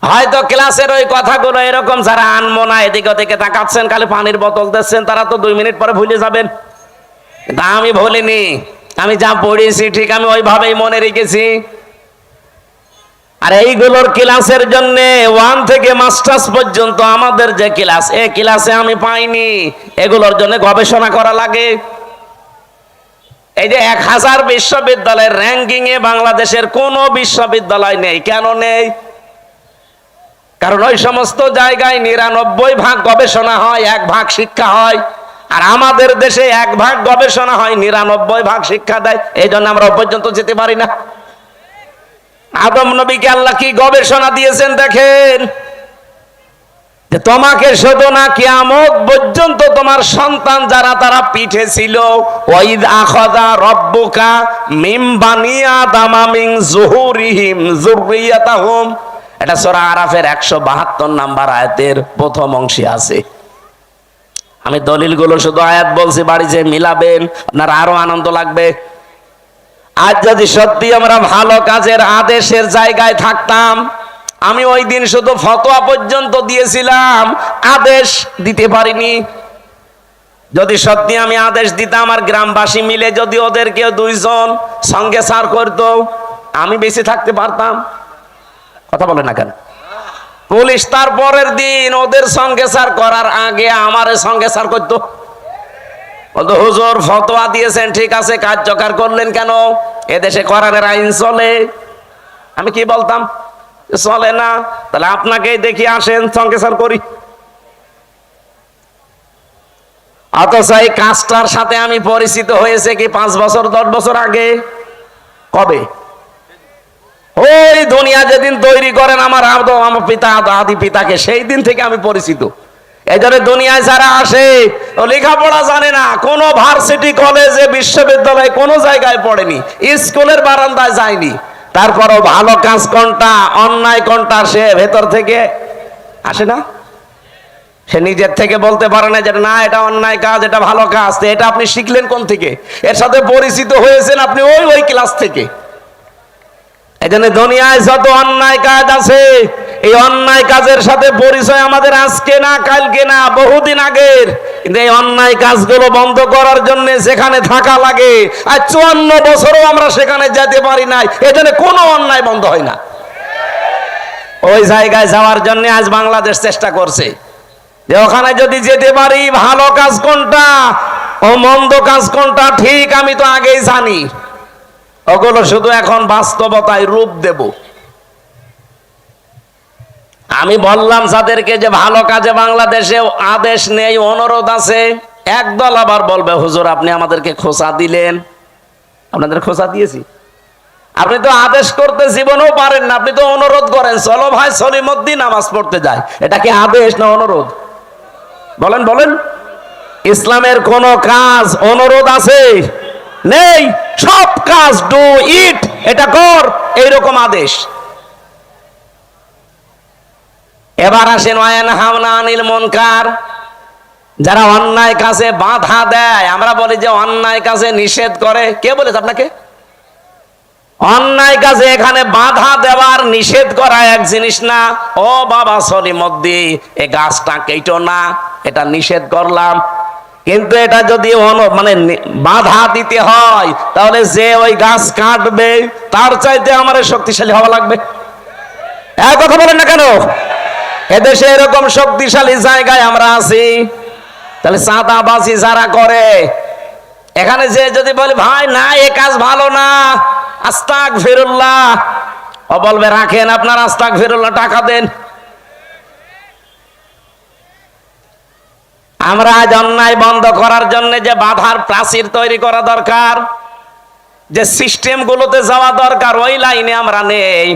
হয়তো ক্লাসের ওই কথাগুলো এরকম যারা আনমো না, এদিকে ওদিকে তাকাচ্ছেন, খালি পানির বোতল দিচ্ছেন, তারা তো 2 মিনিট পরে ভুলে যাবেন। তা আমি ভুলিনি, আমি যা পড়েছি ঠিক আমি ওইভাবেই মনে রেখেছি। আর এইগুলোর ক্লাসের জন্য 1 থেকে মাস্টার্স পর্যন্ত আমাদের যে ক্লাস, এই ক্লাসে আমি পাইনি। এগুলোর জন্য গবেষণা করা লাগে। এই যে 1000 বিশ্ববিদ্যালয়ের র্যাঙ্কিং এ বাংলাদেশের কোন বিশ্ববিদ্যালয় নেই। কেন নেই? কারণ ওই সমস্ত জায়গায় 99% গবেষণা হয়, 1% শিক্ষা হয়। আর আমাদের দেশে 1% গবেষণা হয়, 99% শিক্ষা দেয়। এই জন্য আমরা পর্যন্ত যেতে পারি না। আদম নবীকে আল্লাহ কি গবেষণা দিয়েছেন দেখেন, যে তোমাকে শুধু না কিয়ামত পর্যন্ত তোমার সন্তান যারা তারা পিঠে ছিল, ওয়াইদ আখাযা রাব্বুকা মিন বানি আদামা মিন যুহুরিহিম যুররিয়াতাহুম, এটা সূরা আরাফের 172 নাম্বার আয়াতের প্রথম অংশে আছে। আমি দলিলগুলো শুধু আয়াত বলছি, বাড়ি যে মিলাবেন আপনার আরো আনন্দ লাগবে। আজ যদি সত্যি আমরা ভালো কাজের আদেশের জায়গায় থাকতাম, আমি ওই দিন শুধু ফতোয়া পর্যন্ত দিয়েছিলাম, আদেশ দিতে পারিনি। যদি সত্যি আমি আদেশ দিতাম আর গ্রামবাসী মিলে যদি ওদেরকে 2 জন সঙ্গে সার করতো, আমি বেঁচে থাকতে পারতাম? কথা বলে না কেন? পুলিশ তার পরের দিন ওদের সঙ্গে সার করার আগে আমার সঙ্গে সার করতো। বলতো হুজুর ফতোয়া দিয়েছেন ঠিক আছে, কার্যকর করলেন কেন? এদেশে কোরআনের আইন চলে। আমি কি বলতাম? চলে না, তাহলে আপনাকেই দেখি আসেন সঙ্গে সার করি। অথচ এই কাজটার সাথে আমি পরিচিত হয়েছে কি 5 বছর 10 বছর আগে? কবে? ওই দুনিয়া যেদিন তৈরি করেন আমার পিতা আদি পিতাকে, সেই দিন থেকে আমি পরিচিত। এই জন্য দুনিয়ায় যারা আসে ও লেখাপড়া জানে না, কোন ভার্সিটি কলেজে বিশ্ববিদ্যালয়ে কোনো জায়গায় পড়েনি, স্কুলের বারান্দায় যায়নি, তারপরও ভালো কাজ কোনটা অন্যায় কোনটা সে ভেতর থেকে আসে না। সে নিজের থেকে বলতে পারে না যে না এটা অন্যায় কাজ, এটা ভালো কাজ। তো এটা আপনি শিখলেন কোন থেকে? এর সাথে পরিচিত হয়েছেন আপনি ওই ক্লাস থেকে। এই জন্য দুনিয়ায় যত অন্যায় কাজ আছে, এই অন্যায় কাজের সাথে পরিচয় আমাদের আজকে না, কালকে না, বহুদিন আগের। কিন্তু এই অন্যায় কাজগুলো বন্ধ করার জন্য যেখানে থাকা লাগে, আর 54 বছরও আমরা সেখানে যেতে পারি নাই, এই জন্য কোনো অন্যায় বন্ধ হয় না। ওই জায়গায় যাওয়ার জন্য আজ বাংলাদেশ চেষ্টা করছে যে ওখানে যদি যেতে পারি, ভালো কাজ কোনটা ও মন্দ কাজ কোনটা ঠিক আমি তো আগেই জানি, ওগুলো শুধু এখন বাস্তবতায় রূপ দেব। আমি বললাম যাদেরকে যে ভালো কাজে বাংলাদেশে আদেশ নেই, অনুরোধ আছে, একদল আবার বলবে হুজুর আপনি আমাদেরকে খোঁচা দিলেন। আপনাদের খোঁচা দিয়েছি? আপনি তো আদেশ করতে জীবনেও পারেন না, আপনি তো অনুরোধ করেন, চলো ভাই সলিমুদ্দিন নামাজ পড়তে যায়। এটা কি আদেশ না অনুরোধ? বলেন বলেন। ইসলামের কোন কাজ অনুরোধ আছে? নেই। সব কাজ ডু ইট, এটা কর, এইরকম আদেশ। এবার আসেন ওয়ায়ানহাউনা আনিল মুনকার, যারা অন্যায় কাজে বাধা দেয়। আমরা বলি যে অন্যায় কাজে নিষেধ করে, কে বলেছে আপনাকে? অন্যায় কাজে এখানে বাধা দেওয়ার নিষেধ করা এক জিনিস না। ও বাবা সলিমুদ্দিন এই গাছটা কেটো না, এটা নিষেধ করলাম। কিন্তু এটা যদি মানে বাধা দিতে হয়, তাহলে যে ওই গাছ কাটবে তার চাইতে আমার শক্তিশালী হওয়া লাগবে। এক কথা বলেন না কেন? এদেশে এরকম শক্তিশালী জায়গায় আমরা আছি। তাহলে চাঁদাবাজি যারা করে, এখানে যে যদি বলি ভাই না এ কাজ ভালো না, আস্তাগফিরুল্লাহ, ও বলবে রাখেন আপনার আস্তাগফিরুল্লাহ, টাকা দেন। আমরা আজ অন্যায় বন্ধ করার জন্য যে বাধার প্রাচীর তৈরি করা দরকার, যে সিস্টেম গুলোতে যাওয়া দরকার, ওই লাইনে আমরা নেই।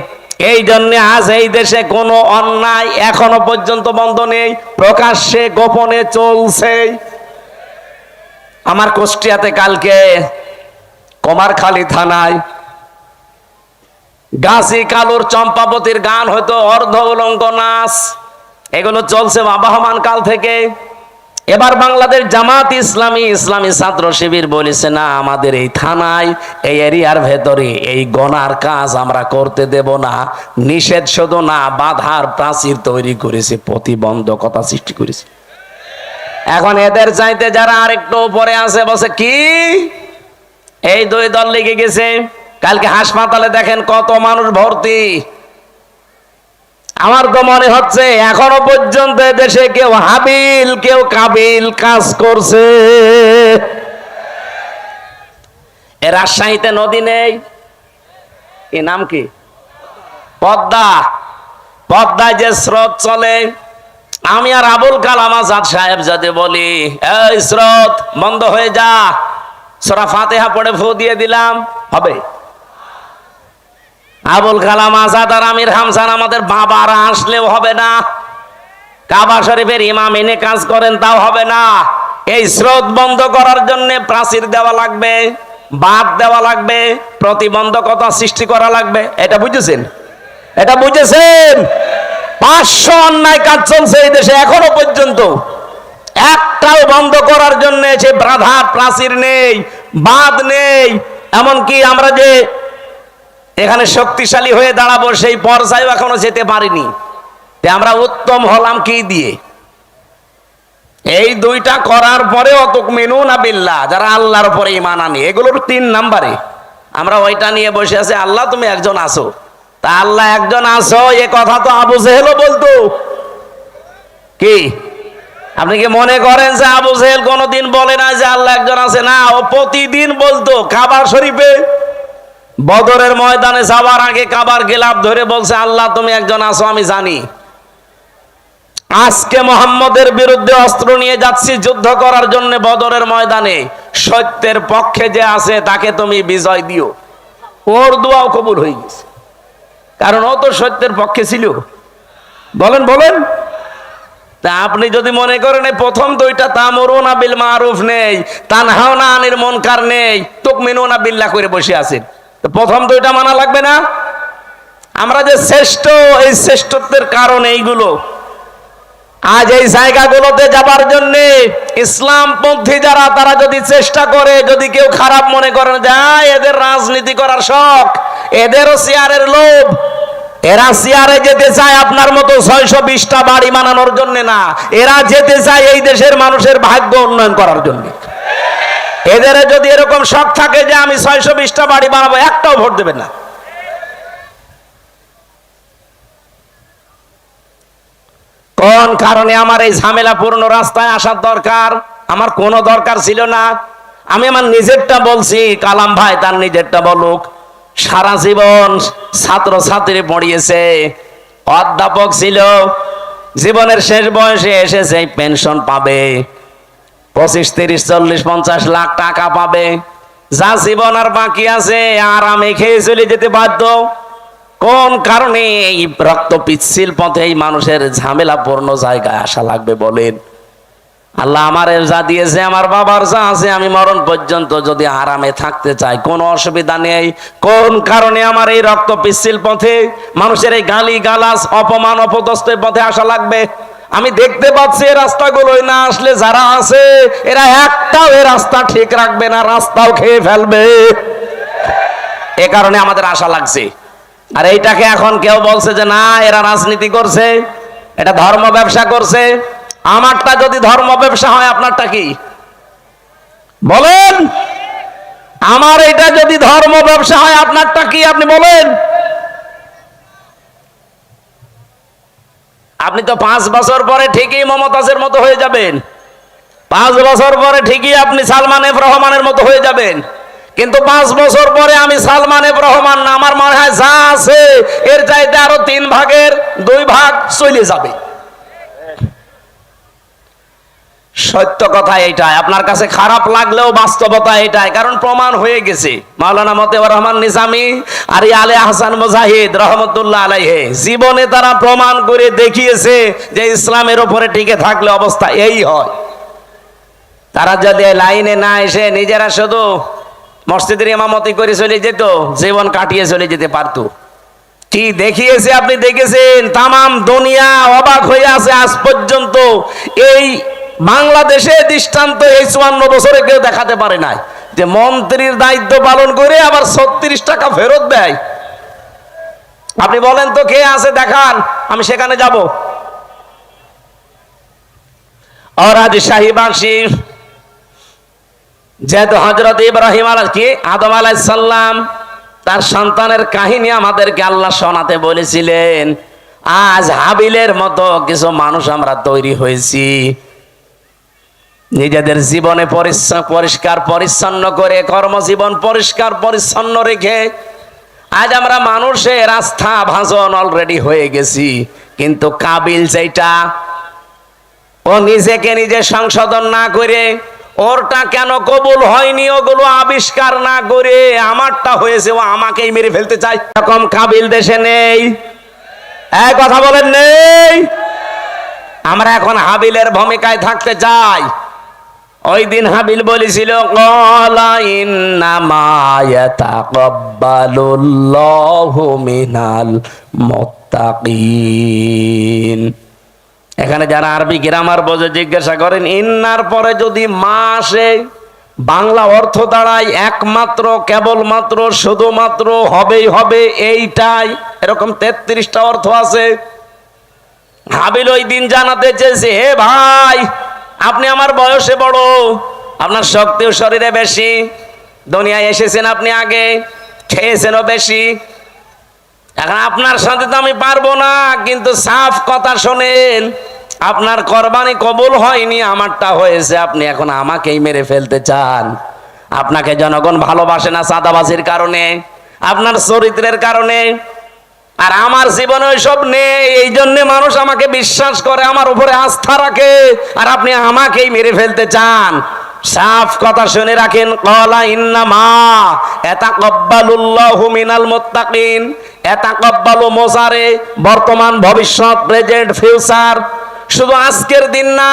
এই জন্য আজ এই দেশে কোনো অন্যায় এখনো পর্যন্ত বন্ধ নেই, প্রকাশ্যে গোপনে চলছে। আমার কুষ্টিয়াতে কালকে কুমারখালী থানায় গাছি কালুর চম্পাবতীর গান হয়তো অর্ধ উলঙ্গ নাচ, এগুলো চলছে আবহমান কাল থেকে। এবার বাংলাদেশ জামাত ইসলামী ইসলামী ছাত্র শিবির বলেছে না, আমাদের এই থানায় এই এরিয়ার ভেতরে এই গনার কাজ আমরা করতে দেব না। নিষেধ শুধু না, বাধার প্রাচীর তৈরি করেছে, প্রতিবন্ধকতা সৃষ্টি করেছে। এখন এদের চাইতে যারা আরেকটু উপরে আছে বসে কি এই 2 দল লেগে গেছে। কালকে হাসপাতালে দেখেন কত মানুষ ভর্তি। আমার তো মনে হচ্ছে এখনো পর্যন্ত দেশে কেউ হাবিল কেউ কাবিল কাজ করছে। এ রাজশাহীতে নদী নেই, এ নাম কি? পদ্মা। পদ্মায় যে স্রোত চলে, আমি আর আবুল কালাম আজাদ সাহেব যদি বলি এই স্রোত বন্ধ হয়ে যা, সূরা ফাতিহা পড়ে ফু দিয়ে দিলাম, হবে? আবুল কালাম আজাদ আর আমির হামজান আমাদের বাবারা আসলেও হবে না। কাবা শরীফের ইমাম এনে কাজ করেন তাও হবে না। এই স্রোত বন্ধ করার জন্য প্রাচীর দেওয়া লাগবে, বাঁধ দেওয়া লাগবে, প্রতিবন্ধকতা সৃষ্টি করা লাগবে। এটা বুঝেছেন? এটা বুঝেছেন? 500 অন্যায় কাজ চলছে এই দেশে এখনো পর্যন্ত, একটাও বন্ধ করার জন্য সে বাধা প্রাচীর নেই, বাঁধ নেই। এমনকি আমরা যে এখানে শক্তিশালী হয়ে দাঁড়াবো সেই পর্যায়ে এখনো যেতে পারিনি। আমরা উত্তম হলাম কি দিয়ে? এই দুইটা করার পরে অতুকমিনুনা বিল্লাহ, যারা আল্লাহর উপরে ঈমান আনে, এগুলোর 3 নম্বরে আমরা ওইটা নিয়ে বসে আছি। আল্লাহ তুমি একজন আছো, তা আল্লাহ একজন আছো এ কথা তো আবু জেহেলও বলতো। কি আপনি কি মনে করেন যে আবু জেহেল কোনদিন বলে না যে আল্লাহ একজন আছে? না, ও প্রতিদিন বলতো। কাবা শরীফে বদরের ময়দানে যাবার আগে কাবার গিলাফ ধরে বলছে, আল্লাহ তুমি একজন আছো আমি জানি। আজকে মোহাম্মদের বিরুদ্ধে অস্ত্র নিয়ে যাচ্ছি যুদ্ধ করার জন্য বদরের ময়দানে, সত্যের পক্ষে যে আছে তাকে তুমি বিজয় দিও। ওর দোয়াও কবুল হয়ে গেছে, কারণ ও তো সত্যের পক্ষে ছিল। বলেন বলেন। তা আপনি যদি মনে করেন এই প্রথম দুইটা তা'মুরুনা বিল মারুফ নেই, তানহাউনা আনিল মুনকার নেই, তুকমিনুনা বিল্লাহ করে বসে আছেন, তো প্রথম দুইটা মানা লাগবে না? আমরা যে শ্রেষ্ঠ, এই শ্রেষ্ঠত্বের কারণ এইগুলো। আজ এই জায়গাগুলোতে যাবার জন্য ইসলামপন্থী যারা, তারা যদি চেষ্টা করে, যদি কেউ খারাপ মনে করেন যে এদের রাজনীতি করার শখ, এদেরও চেয়ারের লোভ, এরা চেয়ারে যেতে চায় আপনার মতো 620টা বাড়ি বানানোর জন্য না, এরা যেতে চায় এই দেশের মানুষের ভাগ্য উন্নয়ন করার জন্য। এদের যদি এরকম শখ থাকে যে আমি 620টা বাড়ি বানাবো, একটাও ভোট দেবেন না। কোন কারণে আমার এই ঝামেলাপূর্ণ রাস্তায় আসার দরকার? আমার কোনো দরকার ছিল না। আমি আমার নিজেরটা বলছি, কালাম ভাই তার নিজেরটা বলুক। সারা জীবন ছাত্র ছাত্রী পড়িয়েছে, অধ্যাপক ছিল, জীবনের শেষ বয়সে এসেছে পেনশন পাবে, 25, 30, 40, 50 লাখ টাকা পাবে। যা জীবন আর বাকি আছে আরামে খেয়ে চলে যেতে বাধ্য। কোন কারণে এই রক্ত পিচ্ছিল পথে এই মানুষের ঝামেলাপূর্ণ জায়গায় আসা লাগবে বলেন? আল্লাহ আমার যা দিয়েছে, আমার বাবার যা আছে, আমি মরণ পর্যন্ত যদি আরামে থাকতে চাই কোনো অসুবিধা নেই। কোন কারণে আমার এই রক্ত পিচ্ছিল পথে মানুষের এই গালি গালাজ অপমান অপদস্থের পথে আসা লাগবে? আমি দেখতে পাচ্ছি এই রাস্তাগুলোই না আসলে যারা আছে এরা একটাও এই রাস্তা ঠিক রাখবে না, রাস্তাও খেয়ে ফেলবে। এ কারণে আমাদের আশা লাগছে। আর এইটাকে এখন কেউ বলছে যে না এরা রাজনীতি করছে, এটা ধর্ম ব্যবসা করছে। আমারটা যদি ধর্ম ব্যবসা হয়, আপনারটা কি বলেন? আমার এটা যদি ধর্ম ব্যবসা হয়, আপনারটা কি আপনি বলেন? আপনি তো 5 বছর পরে ঠিকই মমতাজের মতো হয়ে যাবেন, 5 বছর পরে ঠিকই আপনি সালমান এফ রহমানের মতো হয়ে যাবেন, কিন্তু 5 বছর পরে আমি সালমান এফ রহমান না, আমার মনে হয় যা আছে এর চাইতে আরো 3 ভাগের 2 ভাগ চলে যাবে। সত্য কথা এইটাই, আপনার কাছে খারাপ লাগলেও বাস্তবতা এটাই, কারণ প্রমাণ হয়ে গেছে। মাওলানা মতিউর রহমান নিজামী আর আলে আহসান মুজাহিদ রহমতুল্লাহ আলাইহি জীবনে তারা প্রমাণ করে দেখিয়েছে যে ইসলামের উপরে টিকে থাকলে অবস্থা এই হয়। তারা যদি লাইনে না এসে নিজেরা শুধু মসজিদের ইমামতি করে চলে যেত, জীবন কাটিয়ে চলে যেতে পারতো। কি দেখিয়েছে আপনি দেখেছেন, তামাম দুনিয়া অবাক হয়ে আছে আজ পর্যন্ত। এই বাংলাদেশে দৃষ্টান্ত এই 54 বছরে কেউ দেখাতে পারে নাই যে মন্ত্রীর দায়িত্ব পালন করে আবার 36 টাকা ফেরত দেয়। আপনি বলেন তো কে আছে দেখান, আমি সেখানে যাব। আর আজ শাহীবাসী যেহেতু হযরত ইব্রাহিম আদম আলাইহিস সালাম তার সন্তানের কাহিনী আমাদেরকে আল্লাহ শোনাতে বলেছিলেন, আজ হাবিলের মতো কিছু মানুষ আমরা তৈরি হয়েছি। নিজেদের জীবনে পরিষ্কার পরিচ্ছন্ন করে, কর্মজীবন পরিষ্কার পরিচ্ছন্ন রেখে আজ আমরা মানুষের আস্থা ভাজন অলরেডি হয়ে গেছি। কিন্তু কাবিল যেটা, ও নিজেকে নিজে সংশোধন না করে, ওরটা কেন কবুল হয়নি ওগুলো আবিষ্কার না করে আমারটা হয়েছে, ও আমাকেই মেরে ফেলতে চায়। এরকম কাবিল দেশে নেই, এক কথা বলেন নেই। আমরা এখন হাবিলের ভূমিকায় থাকতে চাই। ওই দিন হাবিল বলেছিল, ক্বালা ইন্নামা ইয়াতাকাব্বালুল্লাহু মিনাল মুত্তাকিন। এখানে যারা আরবি গ্রামার বোঝে জিজ্ঞাসা করেন ইন্নার পরে যদি মা আসে বাংলা অর্থ দাঁড়ায় একমাত্র, কেবলমাত্র, শুধুমাত্র, হবেই হবে, এইটাই, এরকম 33টা অর্থ আছে। হাবিল ওই দিন জানাতে চেয়েছে, হে ভাই, আপনি আমার বয়সে বড়, আপনার শক্তিও শরীরে বেশি, দুনিয়ায় এসেছেন আপনি আগে, খেয়েছেনও বেশি, এখন আপনার সাথে তো আমি পারবো না, কিন্তু সাফ কথা শোনেন, আপনার কোরবানি কবুল হয়নি, আমারটা হয়েছে, আপনি এখন আমাকেই মেরে ফেলতে চান। আপনাকে জনগণ ভালোবাসে না চাঁদাবাজির কারণে, আপনার চরিত্রের কারণে, আর আমার জীবনে ওইসব নেই, এই জন্য মানুষ আমাকে বিশ্বাস করে, আমার উপরে আস্থা রাখে, আর আপনি আমাকেই মেরে ফেলতে চান। সাফ কথা শুনে রাখেন, ক্বালা ইন্নামা ইয়াতাকাব্বালুল্লাহু মিনাল মুত্তাকিন। ইয়াতাকাব্বালু মোজারে, বর্তমান, ভবিষ্যৎ, প্রেজেন্ট, ফিউচার, শুধু আজকের দিন না,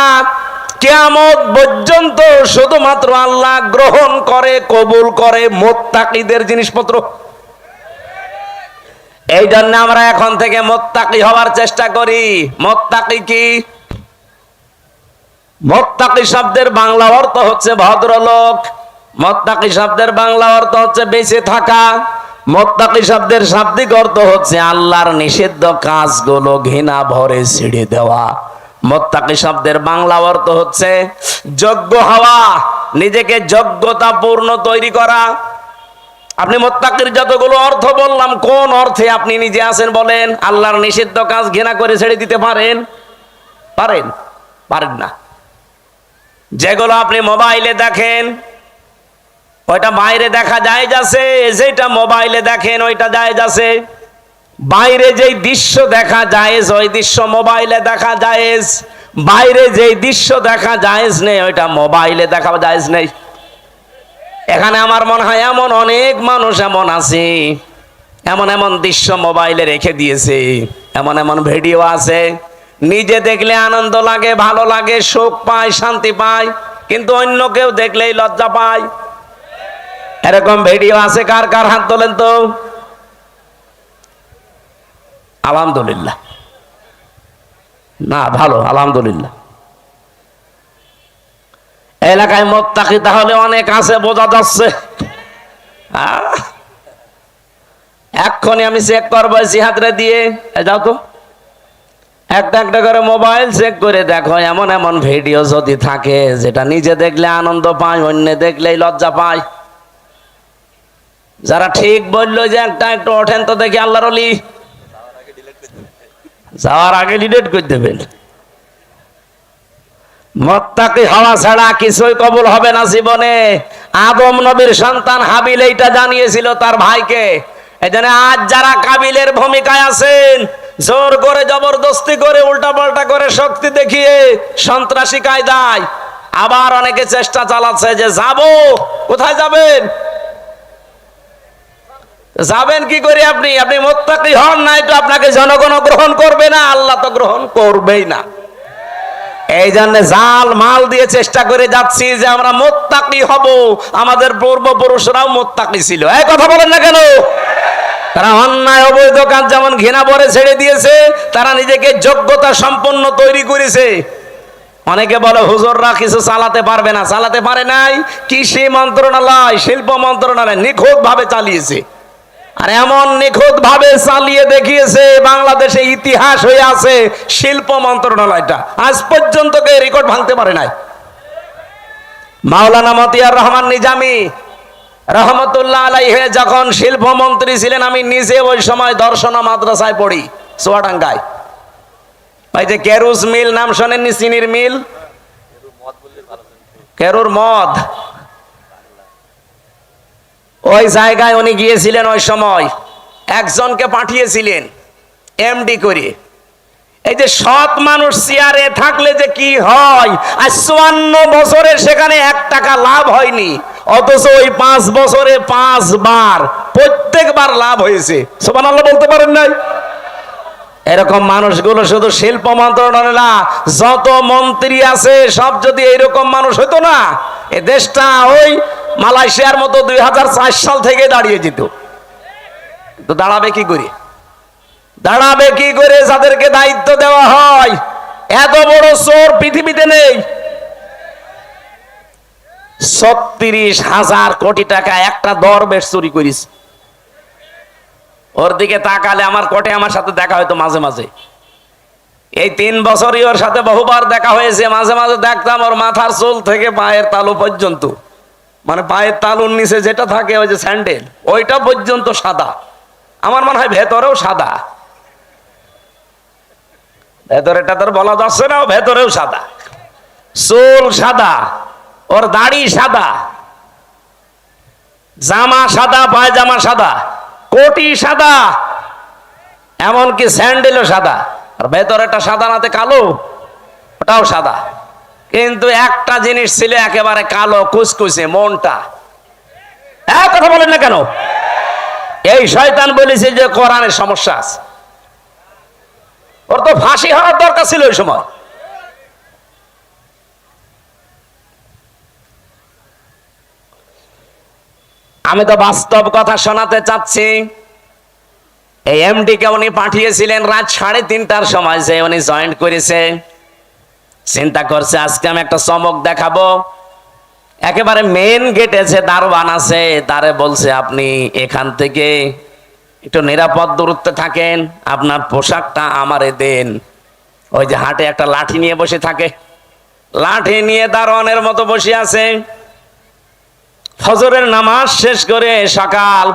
কিয়ামত পর্যন্ত শুধুমাত্র আল্লাহ গ্রহণ করে, কবুল করে মুত্তাকিদের জিনিসপত্র। এই জন্য আমরা এখন থেকে মুত্তাকি হওয়ার চেষ্টা করি। মুত্তাকি কি? মুত্তাকি শব্দের বাংলা অর্থ হচ্ছে ভদ্রলোক। মুত্তাকি শব্দের বাংলা অর্থ হচ্ছে বেঁচে থাকা। মুত্তাকি শব্দের শাব্দিক অর্থ হচ্ছে আল্লাহর নিষিদ্ধ কাজগুলো ঘৃণা ভরে ছেড়ে দেওয়া। মুত্তাকি শব্দের বাংলা অর্থ হচ্ছে যোগ্য হওয়া, নিজেকে যোগ্যতা পূর্ণ তৈরি করা। আপনি মুত্তাকির যতগুলো অর্থ বললাম, কোন অর্থে আপনি নিজে আছেন বলেন? আল্লাহর নিষিদ্ধ কাজ ঘৃণা করে ছেড়ে দিতে পারেন? পারেন? পারেন না। যেগুলো আপনি মোবাইলে দেখেন ওইটা বাইরে দেখা যায় যাচ্ছে, যেটা মোবাইলে দেখেন ওইটা যায় যাচ্ছে। বাইরে যেই দৃশ্য দেখা যায় ওই দৃশ্য মোবাইলে দেখা যায়, বাইরে যেই দৃশ্য দেখা যায় নেই ওইটা মোবাইলে দেখা যায় নেই। এখানে আমার মনে হয় এমন অনেক মানুষ এমন আছে, এমন এমন দৃশ্য মোবাইলে রেখে দিয়েছে, এমন এমন ভিডিও আছে, নিজে দেখলে আনন্দ লাগে, ভালো লাগে, সুখ পায়, শান্তি পায়, কিন্তু অন্য কেউ দেখলেই লজ্জা পায়। এরকম ভিডিও আছে কার কার? হাত তোলেন তো। আলহামদুলিল্লাহ। না, ভালো, আলহামদুলিল্লাহ। এলাকায় মুত্তাকি তাহলে অনেক আছে, বোঝা যাচ্ছে। এক্ষুনি আমি চেক করবো জিহাদরে দিয়ে। যাও তো, একটা একটা করে মোবাইল চেক করে দেখো, এমন এমন ভিডিও যদি থাকে যেটা নিজে দেখলে আনন্দ পায়, অন্য দেখলেই লজ্জা পায়। যারা ঠিক বললো যে একটা একটু ওঠেন তো দেখি আল্লাহর ওলি, যাওয়ার আগে ডিলিট করে দেবেন। মুত্তাকি হওয়া ছাড়া কিছুই কবুল হবে না জীবনে। আদম নবীর সন্তান হাবিল এইটা জানিয়েছিল তার ভাইকে। এজন্য আজ যারা কাবিলের ভূমিকায় আছেন, জোর করে, জবরদস্তি করে, উল্টাপাল্টা করে, শক্তি দেখিয়ে, সন্ত্রাসী কায়দায়, আবার অনেকে চেষ্টা চালাচ্ছে যে যাব। কোথায় যাবেন? যাবেন কি করে? আপনি আপনি মুত্তাকি হন নাই তো আপনাকে জনগণ গ্রহণ করবে না, আল্লাহ তো গ্রহণ করবেই না। এই জন্য জাল মাল দিয়ে চেষ্টা করে যাচ্ছি যে আমরা মুত্তাকি হব। আমাদের পূর্বপুরুষরাও মুত্তাকি ছিল। এই কথা বলেন না কেন? তারা অন্যায় অবৈধ কাজ যেমন ঘৃণা ভরে ছেড়ে দিয়েছে, তারা নিজেকে যোগ্যতা সম্পন্ন তৈরি করেছে। অনেকে বলে হুজুররা কিছু চালাতে পারবে না। চালাতে পারে নাই। কৃষি মন্ত্রণালয়, শিল্প মন্ত্রণালয় নিখুঁত ভাবে চালিয়েছে, আর এমন নিখুঁত ভাবে চালিয়ে দেখিয়েছে, বাংলাদেশে ইতিহাস হয়ে আছে শিল্প মন্ত্রণালয়টা। আজ পর্যন্ত কেউ রেকর্ড ভাঙতে পারে নাই। মাওলানা মতিয়ার রহমান নিজামী রহমতুল্লাহ আলাইহি যখন শিল্পমন্ত্রী ছিলেন, আমি নিজে ওই সময় দর্শনা মাদ্রাসায় পড়ি চুয়াডাঙ্গায়। ওই যে কেরুজ মিল নাম শোনেননি? চিনির মিল, কেরুর মদ, ওই জায়গায় উনি গিয়েছিলেন। ওই সময় একজনকে পাঠিয়েছিলেন এমডি করে। এই যে সৎ মানুষ চেয়ারে থাকলে যে কি হয়, আর 54 বছরে সেখানে 1 টাকা লাভ হয়নি, অথচ ওই 5 বছরে 5 বার প্রত্যেকবার লাভ হয়েছে। সুবহানাল্লাহ বলতে পারেন নাই? এরকম মানুষগুলো শুধু শিল্প মন্ত্রণালয় না, যত মন্ত্রী আছে সব যদি এইরকম মানুষ হতো না, এ দেশটা ওই মালয়েশিয়ার মতো 2004 সাল থেকে দাঁড়িয়ে যেত। তো দাঁড়াবে কি করে? দাঁড়াবে কি করে যাদেরকে দায়িত্ব দেওয়া হয়? এত বড় চোর পৃথিবীতে নেই। 36,000 কোটি টাকা একটা দরবেশ চুরি করিস। ওর দিকে তাকালে আমার কোটে আমার সাথে দেখা হয়তো মাঝে মাঝে। এই 3 বছরই ওর সাথে বহুবার দেখা হয়েছে। মাঝে মাঝে দেখতাম ওর মাথার চুল থেকে পায়ের তালু পর্যন্ত, মানে পায়ের তালুর নিচে যেটা থাকে ওই যে স্যান্ডেল, ওইটা পর্যন্ত সাদা। আমার মনে হয় ভেতরেও সাদা। ভেতরেটা তোর বলা যাচ্ছে না, ভেতরেও সাদা। চুল সাদা, ওর দাড়ি সাদা, জামা সাদা, পায়জামা সাদা, কোটি সাদা, এমনকি স্যান্ডেলও সাদা। আর ভেতরেটা সাদা নাতে কালো, ওটাও সাদা। কিন্তু একটা জিনিস ছিল একেবারে কালো কুচকুচে, মনটা। কথা বলেন না কেন? এই শয়তান বলেছে যে কোরআনের সমস্যা আছে। ওর তো ফাঁসি হওয়ার দরকার ছিল ওই সময়। আমি তো বাস্তব কথা শোনাতে চাচ্ছি। এই এমডি কে উনি পাঠিয়েছিলেন রাত 3:30টার সময়, যে উনি জয়েন্ট করেছে। চিন্তা করছে আজকে আমি একটা চমক দেখাবো। একেবারে মেন গেটে যে দারোয়ান আছে তারে বলছে আপনি এখান থেকে একটু নিরাপদ দূরত্বে থাকেন, আপনার পোশাকটা আমারে দেন। ওই যে হাটে একটা লাঠি নিয়ে বসে থাকে, লাঠি নিয়ে দারোয়ানের মতো বসে আছে। ফজরের নামাজ শেষ করে সকাল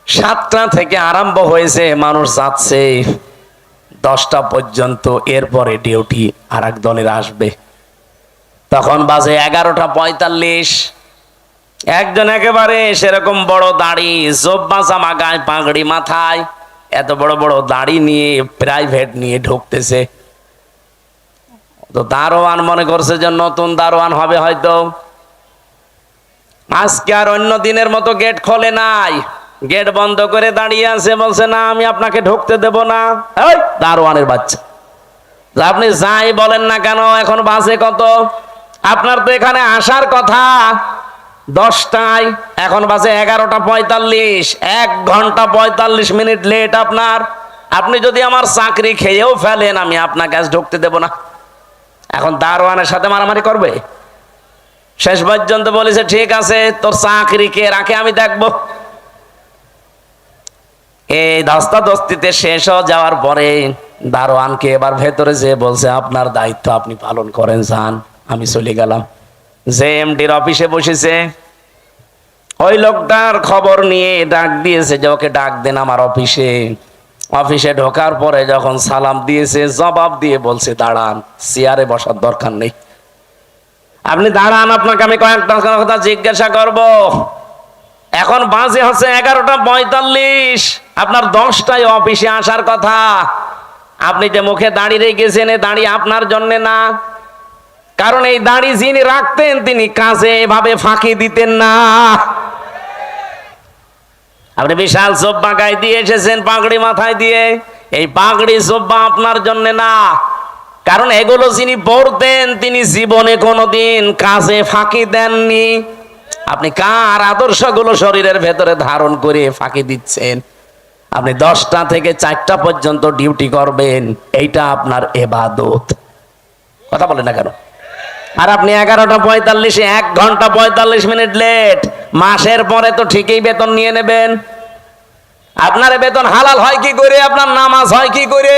7টা থেকে আরম্ভ হয়েছে, মানুষ যাচ্ছে 10টা পর্যন্ত। এরপরে ডিউটি আর এক দলের আসবে। তখন বাজে 11:45। একজন একেবারে সেরকম বড় দাড়ি, জব্বা জামা গায়ে, পাগড়ি মাথায়, এত বড় বড় দাড়ি নিয়ে প্রাইভেট নিয়ে ঢুকতেছে। তো দারোয়ান মনে করছে যে নতুন দারোয়ান হবে হয়তো। আজকে আর অন্য দিনের মতো গেট খোলে নাই, গেট বন্ধ করে দাঁড়িয়ে আছে। বলছে না আমি আপনাকে ঢুকতে দেব না। এই দারোয়ানের বাচ্চা, আপনি যাই বলেন না কেন, এখন বাজে কত? আপনার তো এখানে আসার কথা 10টায়, এখন বাজে 11:45। 1 ঘন্টা 45 মিনিট লেট আপনার। আপনি যদি আমার চাকরি খেয়েও ফেলেন আমি আপনাকে আজ ঢুকতে দেব না। এখন দারোয়ানের সাথে মারামারি করবে। শেষ পর্যন্ত বলেছে ঠিক আছে, তোর চাকরি কে রাখে আমি দেখব। এই ধস্তাধস্তিতে শেষ হয়ে যাওয়ার পরে দারোয়ানকে এবার ভেতরে যেয়ে বলছে আপনার দায়িত্ব আপনি পালন করেন, যান। আমি চলে গেলাম। যে এমডির অফিসে বসেছে ওই লোকটার খবর নিয়ে ডাক দিয়েছে যে ওকে ডাক দেন আমার অফিসে। অফিসে ঢোকার পরে যখন সালাম দিয়েছে, জবাব দিয়ে বলছে দাঁড়ান, চেয়ারে বসার দরকার নেই, আপনি দাঁড়ান, আপনাকে আমি কয়েকটা কথা জিজ্ঞাসা করব। এখন বাজে হচ্ছে 11:45, আপনার 10টায় অফিসে আসার কথা। আপনি যে মুখে দাঁড়িয়ে রেখেছেন, এই দাঁড়ি আপনার জন্য না। কারণ এই দাঁড়ি যিনি রাখতেন তিনি কাজে এভাবে ফাঁকি দিতেন না। আপনি বিশাল জব্বা গায়ে দিয়ে এসেছেন, পাগড়ি মাথায় দিয়ে। এই পাগড়ি জব্বা আপনার জন্য না, কারণ এগুলো যিনি পড়তেন তিনি জীবনে কোনোদিন কাজে ফাঁকি দেননি। আপনি কার আদর্শগুলো শরীরের ভেতরে ধারণ করে ফাঁকি দিচ্ছেন? আপনি 10টা থেকে 4টা পর্যন্ত ডিউটি করবেন, এইটা আপনার ইবাদত। কথা বলেন না কেন? আর আপনি 11:45, 1 ঘন্টা 45 মিনিট লেট। মাসের পরে তো ঠিকই বেতন নিয়ে নেবেন। আপনার বেতন হালাল হয় কি করে? আপনার নামাজ হয় কি করে?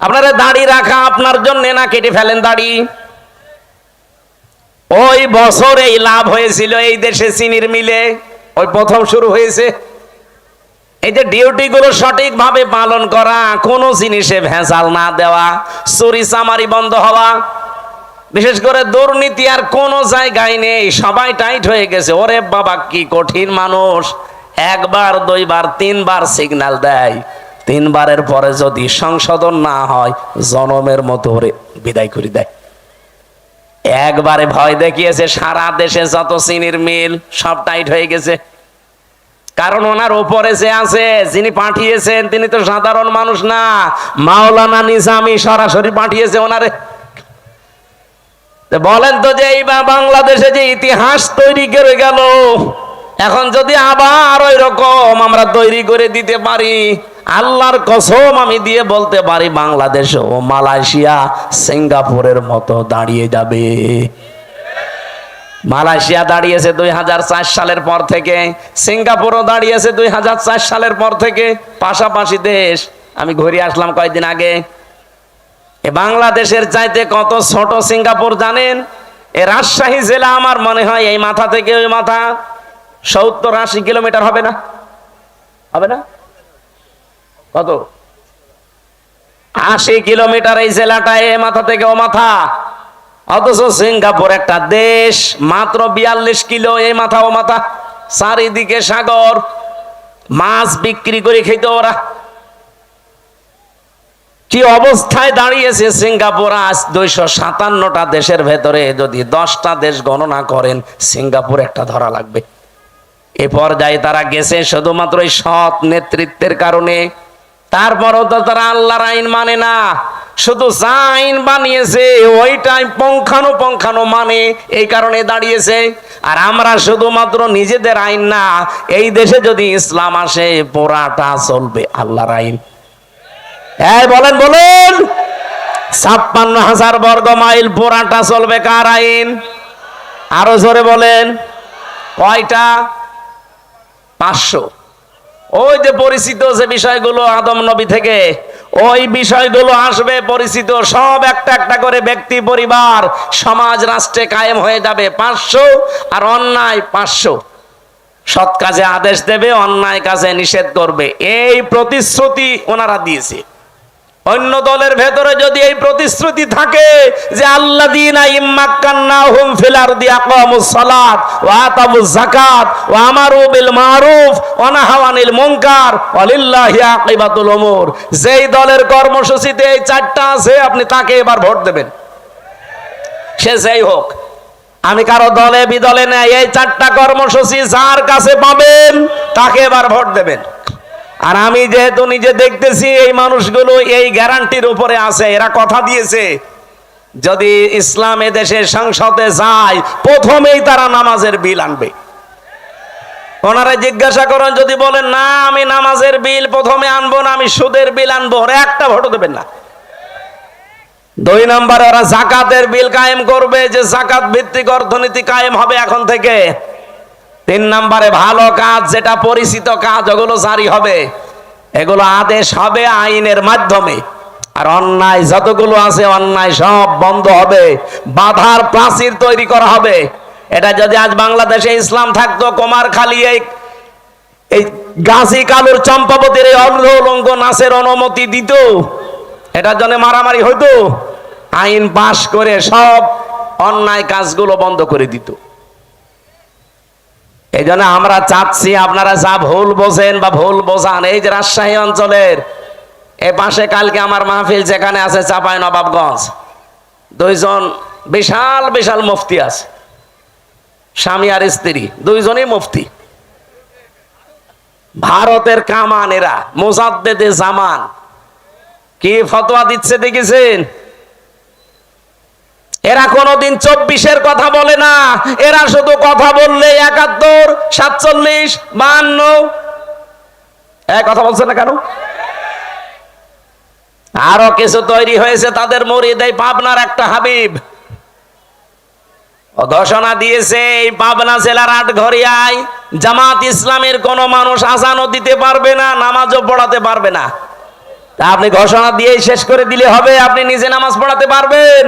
আপনার দাড়ি রাখা আপনার জন্য না, কেটে ফেলেন দাড়ি। ওই বছর এই লাভ হয়েছিল এই দেশে চিনির মিলে, ওই প্রথম শুরু হয়েছে। এই যে ডিউটি গুলো সঠিক ভাবে পালন করা, কোন জিনিসে ভেজাল না দেওয়া, চুরি চামারি বন্ধ হওয়া, বিশেষ করে দুর্নীতি আর কোন জায়গায় নেই, সবাই টাইট হয়ে গেছে। ওরে বাবা কি কঠিন মানুষ! 1 বার 2 বার 3 বার সিগন্যাল দেয়, 3 বারের পরে যদি সংশোধন না হয় জনমের মতো ওরে বিদায় করে দেয়। একবারে ভয় দেখিয়েছে, সারা দেশে যত চিনির মিল সব টাইট হয়ে গেছে। কারণ ওনার উপরে যে আছে, যিনি পাঠিয়েছেন তিনি তো সাধারণ মানুষ না, মাওলানা নিজামী সরাসরি পাঠিয়েছে ওনারে। বলেন তো যে এই বাংলাদেশে যে ইতিহাস তৈরি করে গেল, এখন যদি আবার ওই রকম আমরা তৈরি করে দিতে পারি, আল্লাহর কসম আমি দিয়ে বলতে পারি বাংলাদেশ ও মালয়েশিয়া সিঙ্গাপুরের মতো দাঁড়িয়ে যাবে। মালয়েশিয়া দাঁড়িয়েছে 2004 সালের পর থেকে, সিঙ্গাপুরও দাঁড়িয়েছে 2004 সালের পর থেকে, পাশাপাশি দেশ। আমি ঘুরে আসলাম কয়েকদিন আগে। এ বাংলাদেশের চাইতে কত ছোট সিঙ্গাপুর জানেন? এ রাজশাহী জেলা আমার মনে হয় এই মাথা থেকে ওই মাথা 70-80 কিলোমিটার হবে না? হবে না? কত? 80 কিলোমিটার এই জেলাটা, এ মাথা থেকে ও মাথা। অথচ সিঙ্গাপুর একটা দেশ, মাত্র 42 কিলো এই মাথা ও মাথা, চারিদিকে সাগর, মাছ বিক্রি করে খেত ওরা। কি অবস্থায় দাঁড়িয়েছে সিঙ্গাপুর আজ? 257টা দেশের ভেতরে যদি 10টা দেশ গণনা করেন, সিঙ্গাপুর একটা ধরা লাগবে। এ পর্যায়ে তারা গেছে শুধুমাত্র এই সৎ নেতৃত্বের কারণে। তারপরও তো তারা আল্লাহর আইন মানে না, শুধু যা আইন বানিয়েছে ওইটাই পঙ্খানো মানে, এই কারণে দাঁড়িয়েছে। আর আমরা শুধুমাত্র নিজেদের আইন না, এই দেশে যদি ইসলাম আসে পুরাটা চলবে আল্লাহর আইন। এই বলেন 56,000 বর্গ মাইল পুরাটা চলবে কার আইন? আরো জোরে বলেন। কয়টা? 500। ওই যে পরিচিত যে বিষয়গুলো আদম নবী থেকে, ওই বিষয়গুলো আসবে পরিচিত সব, একটা একটা করে ব্যক্তি, পরিবার, সমাজ, রাষ্ট্রে কায়েম হয়ে যাবে 500। আর অন্যায় 500। সৎ কাজে আদেশ দেবে, অন্যায় কাজে নিষেধ করবে, এই প্রতিশ্রুতি ওনারা দিয়েছে। অন্য দলের ভেতরে যদি এই প্রতিশ্রুতি থাকে যে আল্লাযীনা ইম্মাক্কান্নাহুম ফিল আরদি আকামুস সালাত ওয়া আতাবুজ যাকাত ওয়া আমারু বিল মারুফ ওয়া নাহাউ আনিল মুনকার ওয়ালিল্লাহি আকিবাতুল উমুর, যেই দলের কর্মসূচিতে এই চারটা আছে আপনি তাকে এবার ভোট দেবেন, সে যেই হোক। আমি কারো দলে বিদলে নেই, এই চারটা কর্মসূচি যার কাছে পাবেন তাকে এবার ভোট দেবেন। আর আমি যেহেতু নিজে দেখতেছি এই মানুষগুলো এই গ্যারান্টির উপরে আছে, এরা কথা দিয়েছে যদি ইসলাম দেশের সংসদে যায় প্রথমেই তারা নামাজের বিল আনবে। ওনারা জিজ্ঞাসা করেন, যদি বলেন না আমি নামাজের বিল প্রথমে আনবো না, আমি সুদের বিল আনবো, ওরা একটা ভোটও দেবেন না। 2 নম্বরে ওরা যাকাতের বিল কায়েম করবে, যে যাকাত ভিত্তিক অর্থনীতি কায়েম হবে এখন থেকে। 3 নম্বরে ভালো কাজ, যেটা পরিচিত কাজ, ওগুলো জারি হবে, এগুলো আদেশ হবে আইনের মাধ্যমে। আর অন্যায় যতগুলো আছে অন্যায় সব বন্ধ হবে, বাধার প্রাচীর তৈরি করা হবে। এটা যদি আজ বাংলাদেশে ইসলাম থাকতো, কুমারখালী এই গাজী কালুর চম্পাবতীর এই অর্ধলঙ্গ নাচের অনুমতি দিত, এটার জন্য মারামারি হইতো, আইন পাশ করে সব অন্যায় কাজগুলো বন্ধ করে দিত। এই জন্য আমরা চাচ্ছি আপনারা যা ভুল বোঝেন বা ভুল বোঝান, এই যে রাজশাহী অঞ্চলের এ পাশে কালকে আমার মাহফিল যেখানে আছে চাঁপাইনবাবগঞ্জ, 2 জন বিশাল বিশাল মুফতি আছে, স্বামী আর স্ত্রী, 2 জনই মুফতি, ভারতের কামান, এরা মুজাদ্দেদে জামান। কি ফতোয়া দিচ্ছে দেখেছেন? এরা কোনদিন 24-এর কথা বলে না, এরা শুধু কথা বললে 71, 47, 52 কথা বলছে না কেন? আরো কিছু তৈরি হয়েছে তাদের মুরিদ, এই পাবনার একটা হাবিব ঘোষণা দিয়েছে এই পাবনা জেলার আটঘরিয়ায় জামাত ইসলামের কোন মানুষ আযানও দিতে পারবে না, নামাজও পড়াতে পারবে না। তা আপনি ঘোষণা দিয়েই শেষ করে দিলে হবে? আপনি নিজে নামাজ পড়াতে পারবেন?